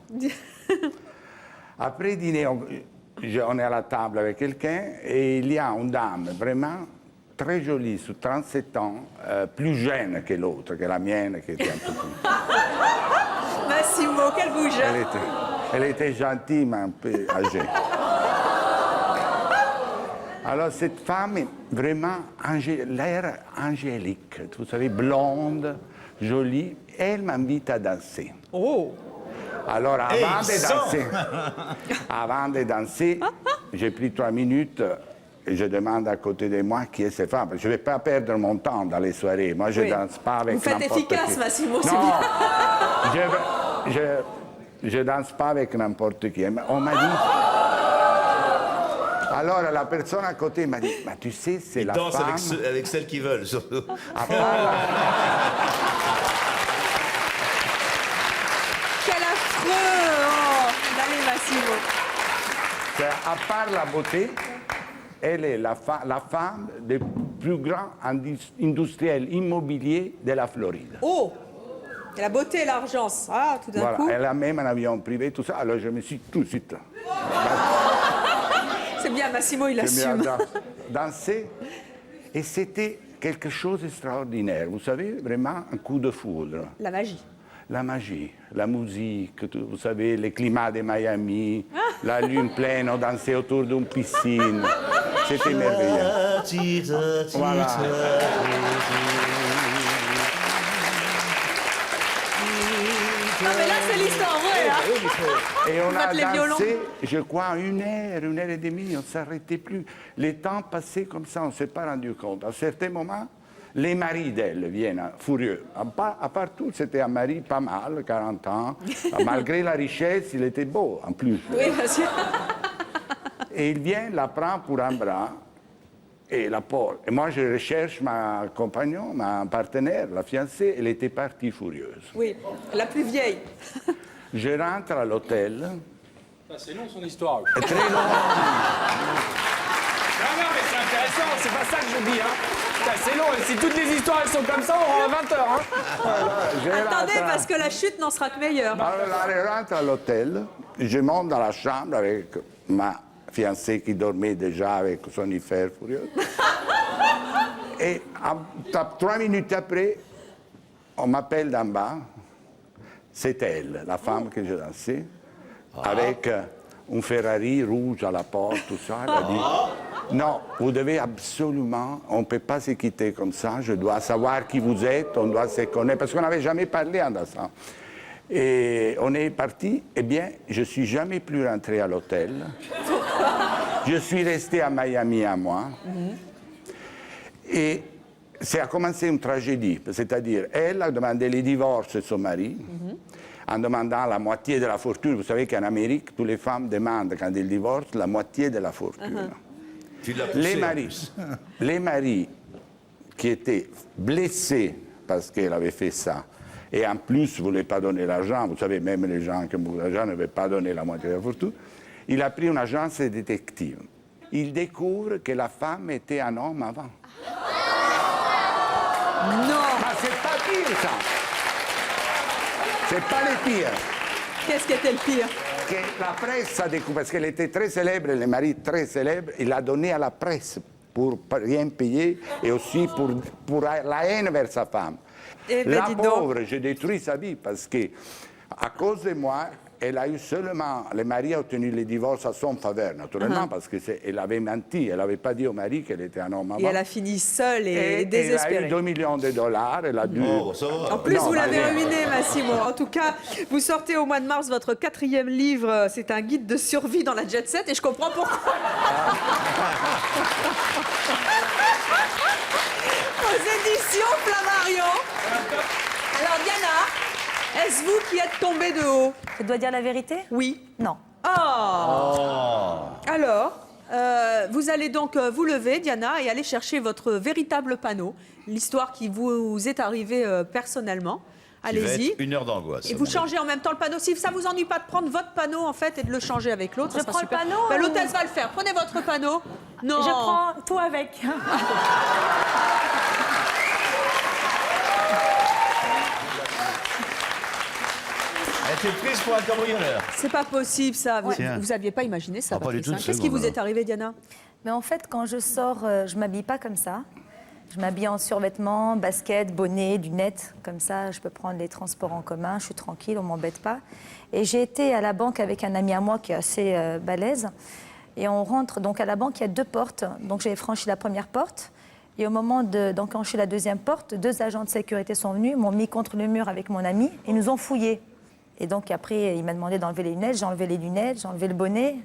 Après dîner, on est à la table avec quelqu'un et il y a une dame vraiment très jolie, sur 37 ans, plus jeune que l'autre, que la mienne, qui était un peu plus... Massimo, quelle bouge. Elle était gentille, mais un peu âgée. Alors, cette femme est vraiment l'air angélique, vous savez, blonde, jolie. Elle m'invite à danser. Oh. Alors, avant de danser, j'ai pris 3 minutes et je demande à côté de moi qui est cette femme. Je ne vais pas perdre mon temps dans les soirées. Moi, je ne danse pas avec Vous faites n'importe efficace, qui. Massimo, c'est Non, bien. je danse pas avec n'importe qui. On m'a dit... Alors, la personne à côté m'a dit, bah, tu sais, c'est Ils la dansent femme... avec celles qui veulent, surtout. À part Quel affreux. Oh. Allez, Massimo. à part la beauté, elle est la femme des plus grands industriels immobiliers de la Floride. Oh. Et la beauté et l'argent. Ah, tout d'un Voilà, coup. elle a même un avion privé, tout ça. Alors, je me suis tout de suite... C'est bien, Massimo, il Je me assume. suis dansé et c'était quelque chose d'extraordinaire. Vous savez, vraiment un coup de foudre. La magie. La magie, la musique, vous savez, le climat de Miami, la lune pleine, on dansait autour d'une piscine. C'était merveilleux. Voilà. Ah, mais là, c'est l'histoire vraie, là. Et on a Battre les violons. dansé, je crois, 1 heure et demie, on ne s'arrêtait plus. Le temps passait comme ça, on ne s'est pas rendu compte. À certains moments, les maris d'elle viennent furieux. À part tout, c'était un mari pas mal, 40 ans. Malgré la richesse, il était beau, en plus. Oui, monsieur. Et il vient, la prend pour un bras et la porte. Et moi, je recherche ma compagnon, ma partenaire, la fiancée. Elle était partie furieuse. Oui, la plus vieille. Je rentre à l'hôtel. C'est long son histoire. Très long. Non, mais c'est intéressant, c'est pas ça que je dis, hein. Putain, c'est long, et si toutes les histoires elles sont comme ça, on rentre à 20h, hein. Je Attendez, rentre. parce que la chute n'en sera que meilleure. Alors, je rentre à l'hôtel. Je monte dans la chambre avec ma fiancée qui dormait déjà avec son hiver furieux. Et 3 minutes après, on m'appelle d'en bas. C'est elle, la femme que je dansais, avec un Ferrari rouge à la porte, tout ça. Elle a dit, non, vous devez absolument, on ne peut pas se quitter comme ça, je dois savoir qui vous êtes, on doit se connaître, parce qu'on n'avait jamais parlé en dansant. Et on est parti, eh bien, je ne suis jamais plus rentré à l'hôtel. Je suis resté à Miami à moi. Et ça a commencé une tragédie, c'est-à-dire, elle a demandé le divorce de son mari, en demandant la moitié de la fortune. Vous savez qu'en Amérique, toutes les femmes demandent, quand ils divorcent, la moitié de la fortune. Tu l'as poussé, Les maris qui étaient blessés parce qu'elle avait fait ça, et en plus ne voulaient pas donner l'argent, vous savez, même les gens qui ont beaucoup d'argent ne veulent pas donner la moitié de la fortune, il a pris une agence de détective. Il découvre que la femme était un homme avant. Non. Ah, c'est pas pire, ça. C'est pas le pire. Qu'est-ce qui était le pire? Que la presse a découvert, parce qu'elle était très célèbre, le mari très célèbre, il l'a donné à la presse pour rien payer et aussi pour la haine vers sa femme. Eh ben, La dis donc. pauvre, j'ai détruit sa vie parce que, à cause de moi, elle a eu seulement, le mari a obtenu le divorce à son faveur, naturellement, parce qu'elle avait menti, elle n'avait pas dit au mari qu'elle était un homme avant. Et elle a fini seule et elle a désespérée. eu 2 millions de dollars, elle a dû... Oh, ça va. En plus, Non, vous l'avez allez. ruiné, Massimo. En tout cas, vous sortez au mois de mars votre 4e livre. C'est un guide de survie dans la jet set et je comprends pourquoi. Aux éditions Flammarion. Alors, Diana, est-ce vous qui êtes tombée de haut? Je dois dire la vérité? Oui. Non. Oh. Alors, Vous allez donc vous lever, Diana, et aller chercher votre véritable panneau, l'histoire qui vous est arrivée personnellement. Qui va Allez-y. être une heure d'angoisse. Et vous changez en même temps le panneau. Si ça vous ennuie pas de prendre votre panneau en fait et de le changer avec l'autre, Je ça sera prends le super. panneau Ben, ou- l'hôtesse va le faire. Prenez votre panneau. Non. Je prends tout avec. Elle était prise pour un cambrioleur. C'est pas possible ça. Tiens. Vous aviez pas imaginé ça, Ah, pas du Patrice, tout, hein. une Qu'est-ce qui vous seconde, est arrivé, Diana? Mais en fait, quand je sors, je m'habille pas comme ça. Je m'habille en survêtement, basket, bonnet, lunettes. Comme ça, je peux prendre les transports en commun. Je suis tranquille, on m'embête pas. Et j'ai été à la banque avec un ami à moi qui est assez balèze. Et on rentre donc à la banque, il y a 2 portes. Donc j'ai franchi la première porte. Et au moment d'enclencher la deuxième porte, 2 agents de sécurité sont venus, m'ont mis contre le mur avec mon ami et nous ont fouillés. Et donc après, il m'a demandé d'enlever les lunettes. J'ai enlevé les lunettes, j'ai enlevé le bonnet.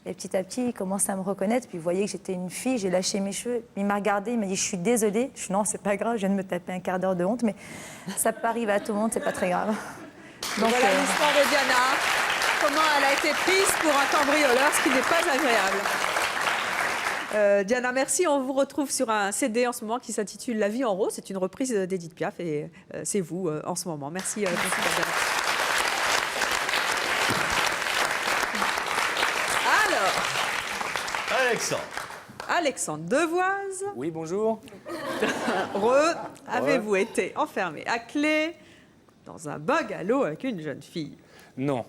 Et petit à petit, il commence à me reconnaître. Puis il voyait que j'étais une fille, j'ai lâché mes cheveux. Il m'a regardé, il m'a dit « Je suis désolée ». Je suis « Non, c'est pas grave, je viens de me taper un quart d'heure de honte, mais ça peut arriver à tout le monde, c'est pas très grave ». Donc, Voilà l'histoire de Diana. Comment elle a été prise pour un cambrioleur, ce qui n'est pas agréable. Diana, merci. On vous retrouve sur un CD en ce moment qui s'intitule La vie en rose. C'est une reprise d'Edith Piaf et c'est vous en ce moment. Merci. Diana. Alors, Alexandre. Alexandre Devoise, Oui, bonjour. avez-vous été enfermé à clé dans un bungalow avec une jeune fille? Non.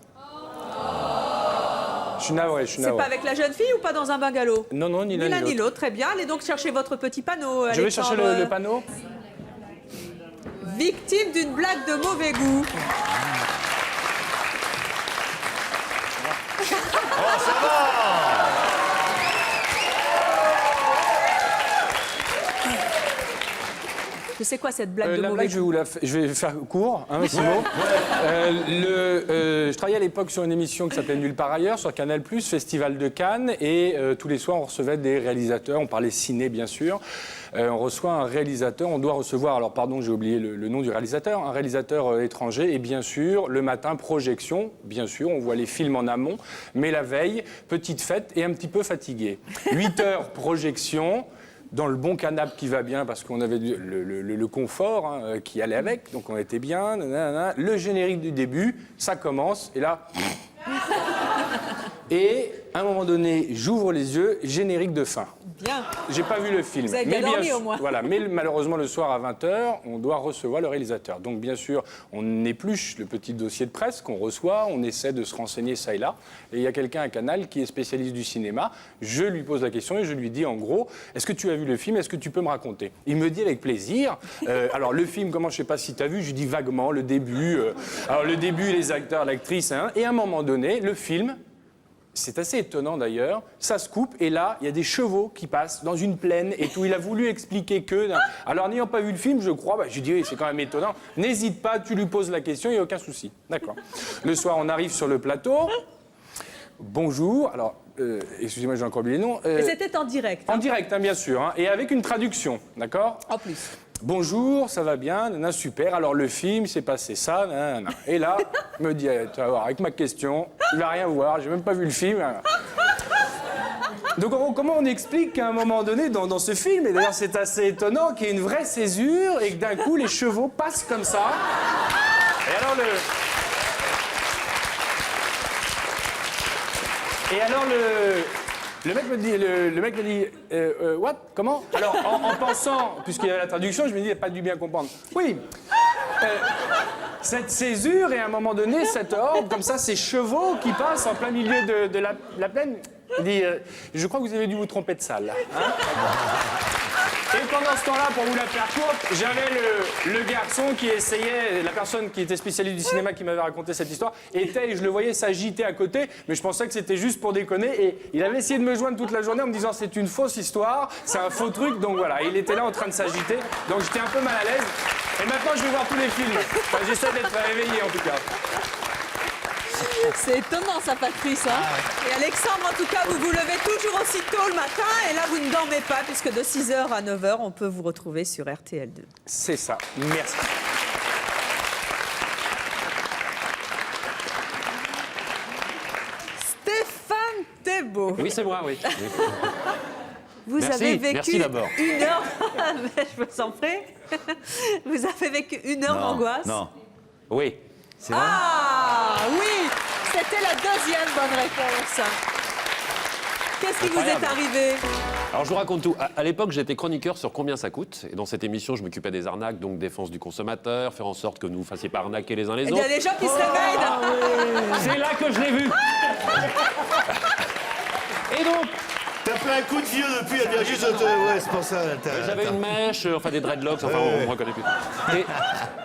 Je suis navré, je suis C'est navré. pas avec la jeune fille ou pas dans un bungalow? Non, non, ni Ni l'un ni l'autre. l'autre, très bien. Allez donc chercher votre petit panneau. Je vais chercher Alexandre. le panneau. Victime d'une blague de mauvais goût. Oh, ça va! C'est quoi cette blague de La mauvais blague, goût? je vais faire court, hein, Simon. Je travaillais à l'époque sur une émission qui s'appelait Nulle part ailleurs, sur Canal+, Festival de Cannes, et tous les soirs, on recevait des réalisateurs, on parlait ciné, bien sûr. On reçoit un réalisateur, on doit recevoir, alors pardon, j'ai oublié le nom du réalisateur, un réalisateur étranger, et bien sûr, le matin, projection, bien sûr, on voit les films en amont, mais la veille, petite fête et un petit peu fatigué. 8 heures, projection, dans le bon canapé qui va bien, parce qu'on avait le confort hein, qui allait avec, donc on était bien, nanana. Le générique du début, ça commence, et là... Et à un moment donné, j'ouvre les yeux, générique de fin. Bien. J'ai pas vu le film. Vous avez bien dormi, au moins. Voilà, mais malheureusement, le soir à 20h, on doit recevoir le réalisateur. Donc, bien sûr, on épluche le petit dossier de presse qu'on reçoit, on essaie de se renseigner ça et là. Et il y a quelqu'un à Canal qui est spécialiste du cinéma. Je lui pose la question et je lui dis, en gros, est-ce que tu as vu le film? Est-ce que tu peux me raconter? Il me dit avec plaisir. Alors, le film, comment, je sais pas si tu as vu, je lui dis vaguement, le début. Alors, le début, les acteurs, l'actrice, hein, et à un moment donné, le film... C'est assez étonnant d'ailleurs, ça se coupe et là, il y a des chevaux qui passent dans une plaine et tout. Il a voulu expliquer que... Alors, n'ayant pas vu le film, je crois, j'ai dit, oui, c'est quand même étonnant. N'hésite pas, tu lui poses la question, il n'y a aucun souci. D'accord. Le soir, on arrive sur le plateau. Bonjour, alors, excusez-moi, j'ai encore oublié les noms. Et c'était en direct. En direct, hein, bien sûr, hein, et avec une traduction, d'accord? En plus. Bonjour, ça va bien, nanana, super. Alors le film, c'est passé ça, nanana. Et là, il me dit, tu vas voir, avec ma question, il va rien voir, j'ai même pas vu le film. Donc comment on explique qu'à un moment donné, dans ce film, et d'ailleurs c'est assez étonnant, qu'il y ait une vraie césure et que d'un coup les chevaux passent comme ça. Et alors le mec me dit, what? Comment? Alors, en pensant, puisqu'il y avait la traduction, je me dis, il n'a pas dû bien comprendre. Oui, cette césure et à un moment donné, cette horde, comme ça, ces chevaux qui passent en plein milieu de la plaine. Il dit, je crois que vous avez dû vous tromper de salle. Hein? Et pendant ce temps-là, pour vous la faire courte, j'avais le garçon qui essayait, la personne qui était spécialiste du cinéma qui m'avait raconté cette histoire, et je le voyais s'agiter à côté, mais je pensais que c'était juste pour déconner, et il avait essayé de me joindre toute la journée en me disant c'est une fausse histoire, c'est un faux truc, donc voilà, il était là en train de s'agiter, donc j'étais un peu mal à l'aise, et maintenant je vais voir tous les films. Enfin, j'essaie d'être réveillé en tout cas. C'est étonnant ça, Patrice. Hein. Et Alexandre, en tout cas, vous vous levez toujours aussi tôt le matin et là, vous ne dormez pas puisque de 6h à 9h, on peut vous retrouver sur RTL2. C'est ça, merci. Stéphane Thébault. Oui, c'est moi, oui. Vous Merci, avez vécu merci d'abord. 1 heure. Je me sens prêt. Vous avez vécu 1 heure d'angoisse. Non. Oui. C'est vrai. Ah oui, c'était la deuxième bonne réponse. Qu'est-ce qui vous est Incroyable. arrivé? Alors je vous raconte tout. À l'époque, j'étais chroniqueur sur Combien ça coûte. Et dans cette émission, je m'occupais des arnaques, donc défense du consommateur, faire en sorte que nous ne fassiez pas arnaquer les uns les Il y autres. a des gens qui se réveillent. C'est là que je l'ai vu. Et donc, T'as pris un coup de vieux depuis, elle vient juste de te... Ouais, c'est pour ça. j'avais une mèche, enfin des dreadlocks, enfin on me reconnaît plus.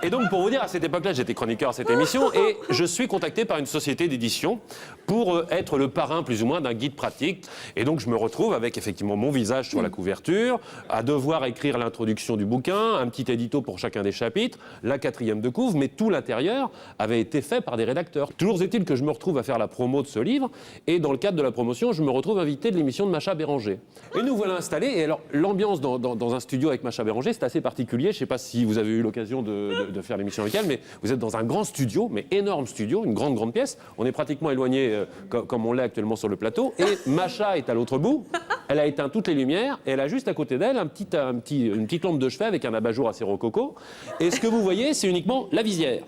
Et donc pour vous dire, à cette époque-là, j'étais chroniqueur à cette émission et je suis contacté par une société d'édition pour être le parrain plus ou moins d'un guide pratique. Et donc je me retrouve avec effectivement mon visage sur la couverture, à devoir écrire l'introduction du bouquin, un petit édito pour chacun des chapitres, la 4e de couve, mais tout l'intérieur avait été fait par des rédacteurs. Toujours est-il que je me retrouve à faire la promo de ce livre et dans le cadre de la promotion, je me retrouve invité de l'émission de Macha Béranger. Et nous voilà installés. Et alors, l'ambiance dans un studio avec Macha Béranger, c'est assez particulier. Je ne sais pas si vous avez eu l'occasion de faire l'émission avec elle, mais vous êtes dans un grand studio, mais énorme studio, une grande pièce. On est pratiquement éloigné comme on l'est actuellement sur le plateau. Et Macha est à l'autre bout. Elle a éteint toutes les lumières et elle a juste à côté d'elle une petite lampe de chevet avec un abat-jour assez rococo. Et ce que vous voyez, c'est uniquement la visière.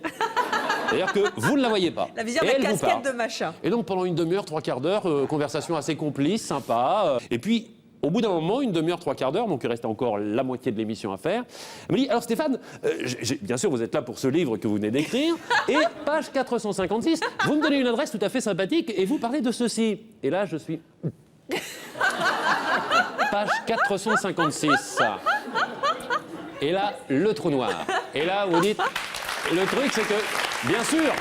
C'est-à-dire que vous ne la voyez pas. La visière Et de elle vous casquette parle. de Macha. Et donc pendant une demi-heure, 3/4 d'heure, conversation assez complice, sympa. Et puis au bout d'un moment, une demi-heure, 3/4 d'heure, donc il restait encore la moitié de l'émission à faire. Elle me dit, alors Stéphane, bien sûr vous êtes là pour ce livre que vous venez d'écrire, et page 456, vous me donnez une adresse tout à fait sympathique et vous parlez de ceci. Et là je suis... Page 456. Et là, le trou noir. Et là, vous dites, le truc c'est que, bien sûr,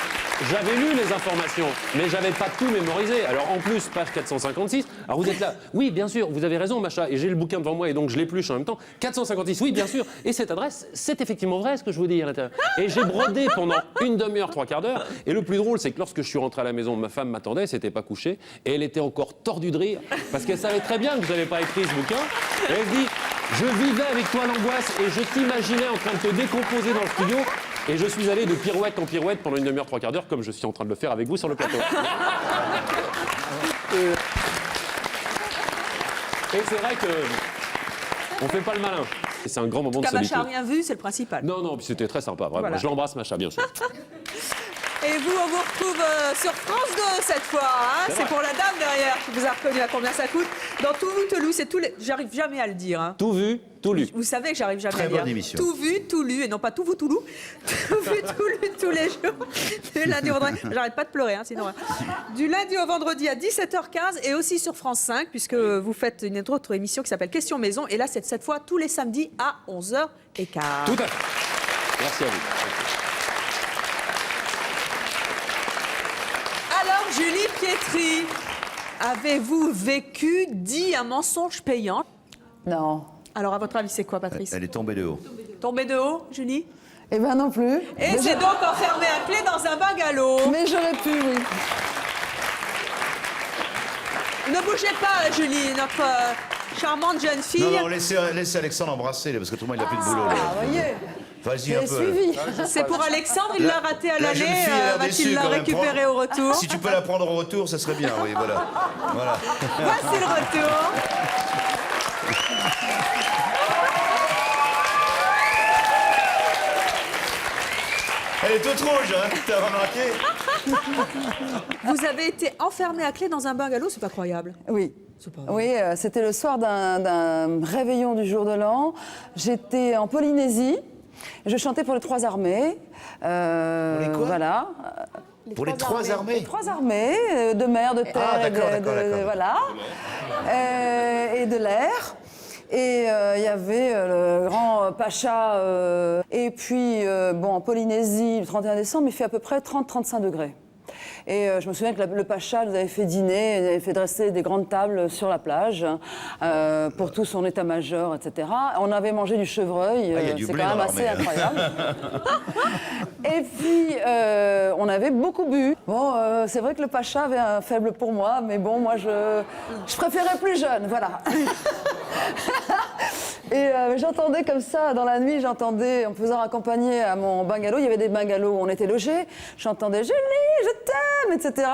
j'avais lu les informations, mais j'avais pas tout mémorisé. Alors en plus, page 456, alors vous êtes là, oui bien sûr, vous avez raison Macha, et j'ai le bouquin devant moi et donc je l'épluche en même temps. 456, oui bien sûr, et cette adresse, c'est effectivement vrai ce que je vous dis à l'intérieur. Et j'ai brodé pendant une demi-heure, 3/4 d'heure, et le plus drôle c'est que lorsque je suis rentré à la maison, ma femme m'attendait, elle s'était pas couchée, et elle était encore tordue de rire, parce qu'elle savait très bien que je n'avais pas écrit ce bouquin, et elle se dit, je vivais avec toi l'angoisse, et je t'imaginais en train de te décomposer dans le studio, et je suis allé de pirouette en pirouette pendant une demi-heure, 3/4 d'heure, comme je suis en train de le faire avec vous sur le plateau. Et c'est vrai que on fait pas le malin. Et c'est un grand moment de Macha solitude. n'a rien vu, c'est le principal. Non, non, puis c'était très sympa, vraiment. Voilà. Je l'embrasse, Macha, bien sûr. Et vous, on vous retrouve sur France 2 cette fois. Hein, c'est vrai. pour la dame derrière qui vous a reconnu à combien ça coûte. Dans Tout vu, tout lu, c'est tous les... J'arrive jamais à le dire. Hein. Tout vu, tout lu. Vous savez que j'arrive jamais Très à le dire. bonne émission. Tout vu, tout lu, et non pas tout vous, tout lu. Tout vu, tout lu, tous les jours. Du lundi au vendredi. J'arrête pas de pleurer, hein, sinon. Hein. Du lundi au vendredi à 17h15 et aussi sur France 5, puisque vous faites une autre émission qui s'appelle Question Maison. Et là, c'est cette fois tous les samedis à 11h15. Tout à fait. Merci à vous. Alors, Julie Pietri, avez-vous vécu, dit un mensonge payant? Non. Alors, à votre avis, c'est quoi, Patrice? Elle est tombée de haut. Tombé de haut, Julie? Eh ben non plus. Et c'est donc enfermé à clé dans un bungalow. Mais j'aurais pu, oui. Ne bougez pas, Julie, notre charmante jeune fille. Non, non, laissez Alexandre embrasser, là, parce que tout le monde, il a plus de boulot. Là. Ah, voyez. Vas-y un J'ai peu. suivi. C'est pour Alexandre, il l'a raté à La jeune l'aller. fille, elle a Va-t-il déçu, la quand même. récupérer au retour? Si tu peux la prendre au retour, ça serait bien, oui, voilà. Voilà. Voici le retour. Elle est toute rouge, hein, t'as remarqué? Vous avez été enfermé à clé dans un bungalow, c'est pas croyable. Oui. C'est pas vrai. Oui, c'était le soir d'un réveillon du jour de l'an. J'étais en Polynésie. Je chantais pour les 3 armées. Pour les quoi? Voilà. Pour les 3 armées? 3 armées, de mer, de terre, et d'accord, d'accord. voilà, et de l'air. Et il y avait le grand Pacha. Et puis, en Polynésie, le 31 décembre, il fait à peu près 30-35 degrés. Et je me souviens que le Pacha nous avait fait dîner, il avait fait dresser des grandes tables sur la plage pour tout son état-major, etc. On avait mangé du chevreuil, y a du c'est blé quand même dans assez l'armée, hein. incroyable. Et puis, on avait beaucoup bu. Bon, c'est vrai que le Pacha avait un faible pour moi, mais bon, moi, je préférais plus jeune, voilà. Et j'entendais comme ça, dans la nuit, j'entendais, en me faisant accompagner à mon bungalow, il y avait des bungalows où on était logés, j'entendais « Julie, je t'aime », etc.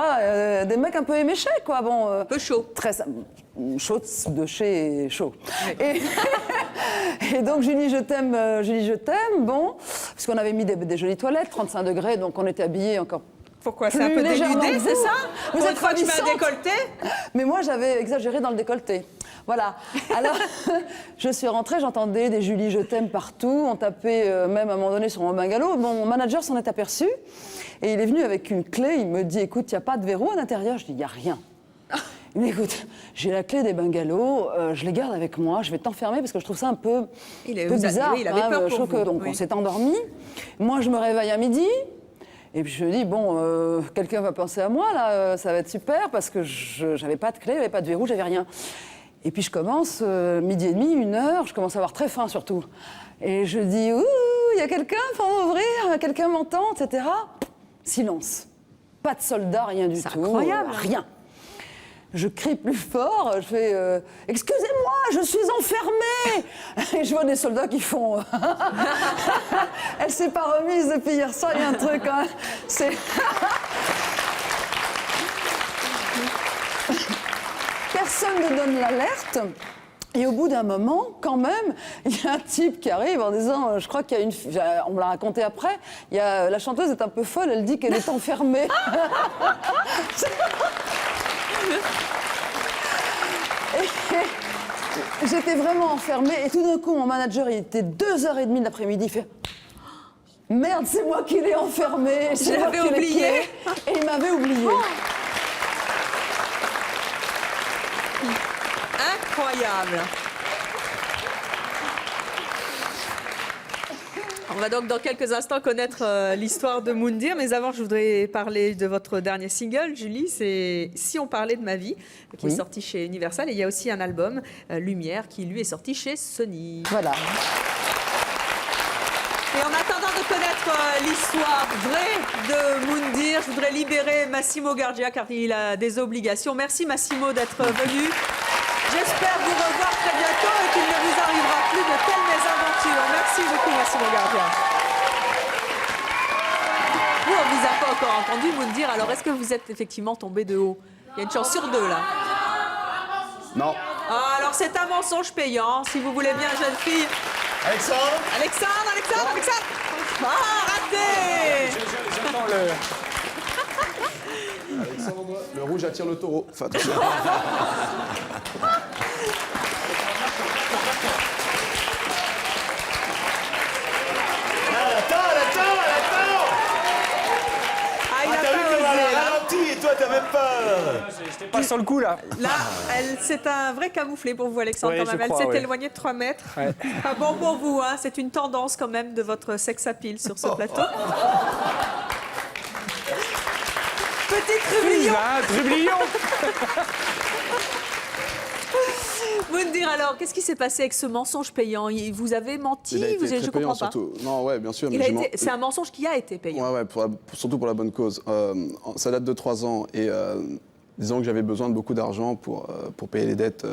Des mecs un peu éméchés, quoi. Bon, Un peu chaud. très chaud de chez chaud. Et donc Julie, je t'aime, bon, parce qu'on avait mis des jolies toilettes, 35 degrés, donc on était habillés encore. Pourquoi c'est un peu légèrement dénudé, que c'est vous. ça? Vous Pour êtes une fois que tu mets un ravissante. décolleté? Mais moi, j'avais exagéré dans le décolleté. Voilà. Alors, je suis rentrée, j'entendais des Julie, je t'aime partout. On tapait même à un moment donné sur mon bungalow. Mon manager s'en est aperçu et il est venu avec une clé. Il me dit, écoute, il n'y a pas de verrou à l'intérieur? Je dis, il n'y a rien. Il me dit, écoute, j'ai la clé des bungalows, je les garde avec moi, je vais t'enfermer parce que je trouve ça un peu bizarre. Oui, il avait peur pour vous. Donc Oui. on s'est endormi. Moi, je me réveille à midi. Et puis je me dis, bon, quelqu'un va penser à moi, là, ça va être super, parce que je n'avais pas de clé, j'avais pas de verrou, j'avais rien. Et puis je commence, midi et demi, 1h, je commence à avoir très faim surtout. Et je dis, ouh, il y a quelqu'un pour m'ouvrir, quelqu'un m'entend, etc. Silence. Pas de soldats, rien du tout. C'est incroyable. Rien. Je crie plus fort, je fais excusez-moi, je suis enfermée. Et je vois des soldats qui font elle s'est pas remise depuis hier soir, il y a un truc. Hein. C'est personne ne donne l'alerte. Et au bout d'un moment, quand même, il y a un type qui arrive en disant, je crois qu'il y a une... On me l'a raconté après, la chanteuse est un peu folle, elle dit qu'elle est enfermée. Et j'étais vraiment enfermée et tout d'un coup mon manager, il était 2h30 de l'après-midi, il fait merde, c'est moi qui l'ai enfermé, Je l'avais oublié. Et il m'avait oublié. Incroyable. On va donc dans quelques instants connaître l'histoire de Moundir, mais avant je voudrais parler de votre dernier single, Julie, c'est Si on parlait de ma vie, qui est sorti chez Universal, et il y a aussi un album, Lumière, qui lui est sorti chez Sony. Voilà. Et en attendant de connaître l'histoire vraie de Moundir, je voudrais libérer Massimo Gardia car il a des obligations. Merci Massimo d'être venu. J'espère vous revoir très bientôt et qu'il ne vous arrivera plus de telles mésaventures. Merci beaucoup Massimo Gardia. Vous, on ne vous a pas encore entendu Moundir, alors est-ce que vous êtes effectivement tombé de haut? Il y a une chance sur deux là. Non. Ah, alors c'est un mensonge payant, si vous voulez bien, jeune fille. Alexandre. Ah, raté. J'attends le... Alexandre, le rouge attire le taureau. Enfin, attention. Ah, il a pas osé, là. ralenti et toi t'as même pas... J'étais pas sur le coup, là. Là, c'est un vrai camouflet pour vous, Alexandre, Oui, quand même. je Elle crois, s'est oui. éloignée de 3 mètres. Ouais. Pas bon pour vous, hein. C'est une tendance quand même de votre sex appeal sur ce plateau. Petit trublion. Là, trublion. Moundir, alors, qu'est-ce qui s'est passé avec ce mensonge payant? Vous avez menti? Il a été très Je payant, comprends pas. surtout. Non, ouais, bien sûr. Il mais a j'ai été- C'est un mensonge qui a été payant. Ouais, surtout pour la bonne cause. Ça date de 3 ans et disons que j'avais besoin de beaucoup d'argent pour payer les dettes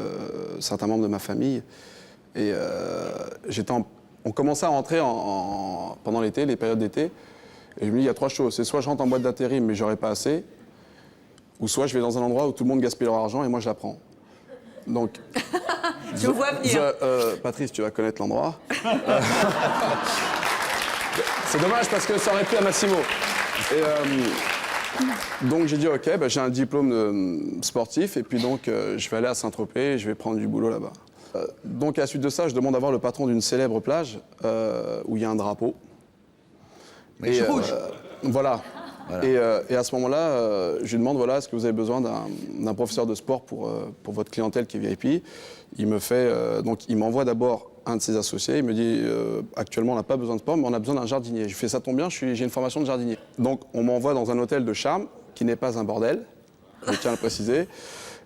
certains membres de ma famille. Et on commençait à rentrer pendant l'été, les périodes d'été. Et je me dis, il y a 3 choses. C'est soit je rentre en boîte d'intérim, mais j'aurais pas assez, ou soit je vais dans un endroit où tout le monde gaspille leur argent et moi je la prends. Donc, Je vous vois venir. Patrice, tu vas connaître l'endroit. C'est dommage parce que ça aurait plu à Massimo. Et, donc j'ai dit ok, bah, j'ai un diplôme sportif et puis donc je vais aller à Saint-Tropez et je vais prendre du boulot là-bas. Donc à la suite de ça, je demande à voir le patron d'une célèbre plage où il y a un drapeau. Mais rouge. Voilà. Et à ce moment-là, je lui demande voilà, est-ce que vous avez besoin d'un professeur de sport pour votre clientèle qui est VIP? Il me fait donc il m'envoie d'abord un de ses associés. Il me dit actuellement on n'a pas besoin de sport, mais on a besoin d'un jardinier. Je fais ça tombe bien, j'ai une formation de jardinier. Donc on m'envoie dans un hôtel de charme qui n'est pas un bordel. Je tiens à le préciser.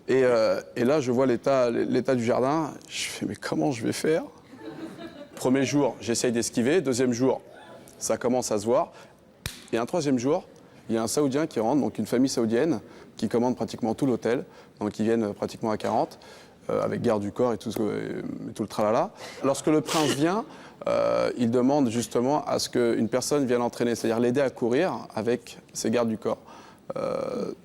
Et là, je vois l'état du jardin. Je fais mais comment je vais faire? Premier jour, j'essaye d'esquiver. Deuxième jour, ça commence à se voir. Et un troisième jour, il y a un Saoudien qui rentre, donc une famille saoudienne, qui commande pratiquement tout l'hôtel. Donc ils viennent pratiquement à 40. avec garde du corps et tout le tralala. Lorsque le prince vient, il demande justement à ce qu'une personne vienne l'entraîner, c'est-à-dire l'aider à courir avec ses gardes du corps.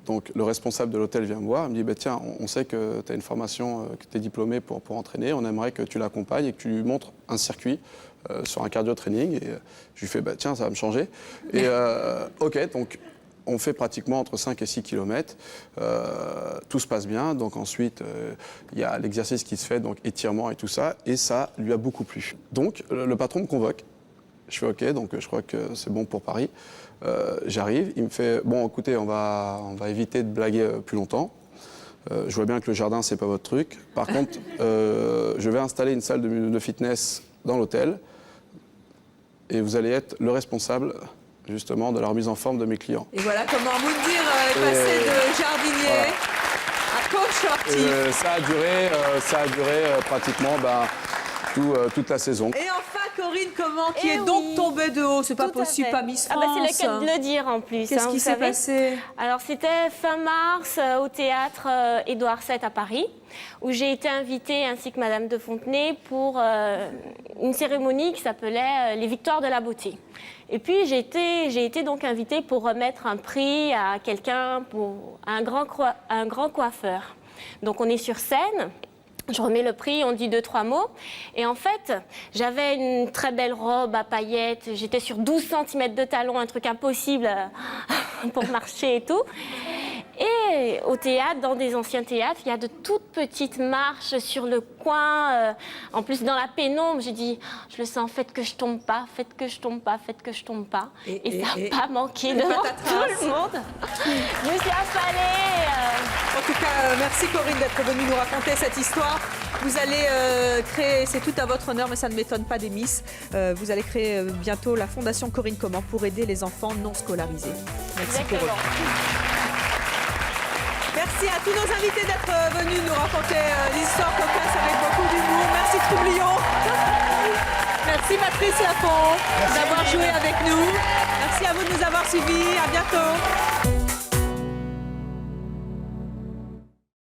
Donc le responsable de l'hôtel vient me voir, il me dit bah, tiens, on sait que tu as une formation, que tu es diplômé pour entraîner, on aimerait que tu l'accompagnes et que tu lui montres un circuit sur un cardio training. Et je lui fais bah, tiens, ça va me changer. Et ok, donc on fait pratiquement entre 5 et 6 km. Tout se passe bien. Donc ensuite, il y a l'exercice qui se fait, donc étirement et tout ça. Et ça lui a beaucoup plu. Donc le patron me convoque. Je fais OK, donc je crois que c'est bon pour Paris. J'arrive, il me fait bon, écoutez, on va éviter de blaguer plus longtemps. Je vois bien que le jardin, c'est pas votre truc. Par contre, je vais installer une salle de fitness dans l'hôtel et vous allez être le responsable justement de la remise en forme de mes clients. Et voilà comment Moundir est passé de jardinier à coach sportif. Ça a duré pratiquement toute la saison. Et enfin, Corinne Comment, qui est donc tombée de haut. C'est pas Tout à possible, fait. pas Miss Ah France. bah, c'est le cas de le dire en plus. Qu'est-ce hein, qui vous s'est savez. passé? Alors c'était fin mars au théâtre Édouard VII à Paris, où j'ai été invitée ainsi que Madame de Fontenay pour une cérémonie qui s'appelait les Victoires de la beauté. Et puis j'ai été donc invitée pour remettre un prix à quelqu'un, un grand coiffeur. Donc on est sur scène. Je remets le prix, on dit 2-3 mots. Et en fait, j'avais une très belle robe à paillettes. J'étais sur 12 cm de talons, un truc impossible pour marcher et tout. Et au théâtre, dans des anciens théâtres, il y a de toutes petites marches sur le coin. En plus, dans la pénombre, j'ai dit, je le sens, faites que je tombe pas, faites que je tombe pas, faites que je tombe pas. Et ça n'a pas manqué devant tout le monde. Je me suis affalée. En tout cas, merci Corinne d'être venue nous raconter cette histoire. Vous allez créer, c'est tout à votre honneur, mais ça ne m'étonne pas des Miss. Vous allez créer bientôt la Fondation Corinne Comment pour aider les enfants non scolarisés. Merci pour eux. Merci à tous nos invités d'être venus nous raconter l'histoire cocasse avec beaucoup d'humour. Merci Troublion. Merci Patrice Lafont d'avoir joué avec nous. Merci à vous de nous avoir suivis. À bientôt.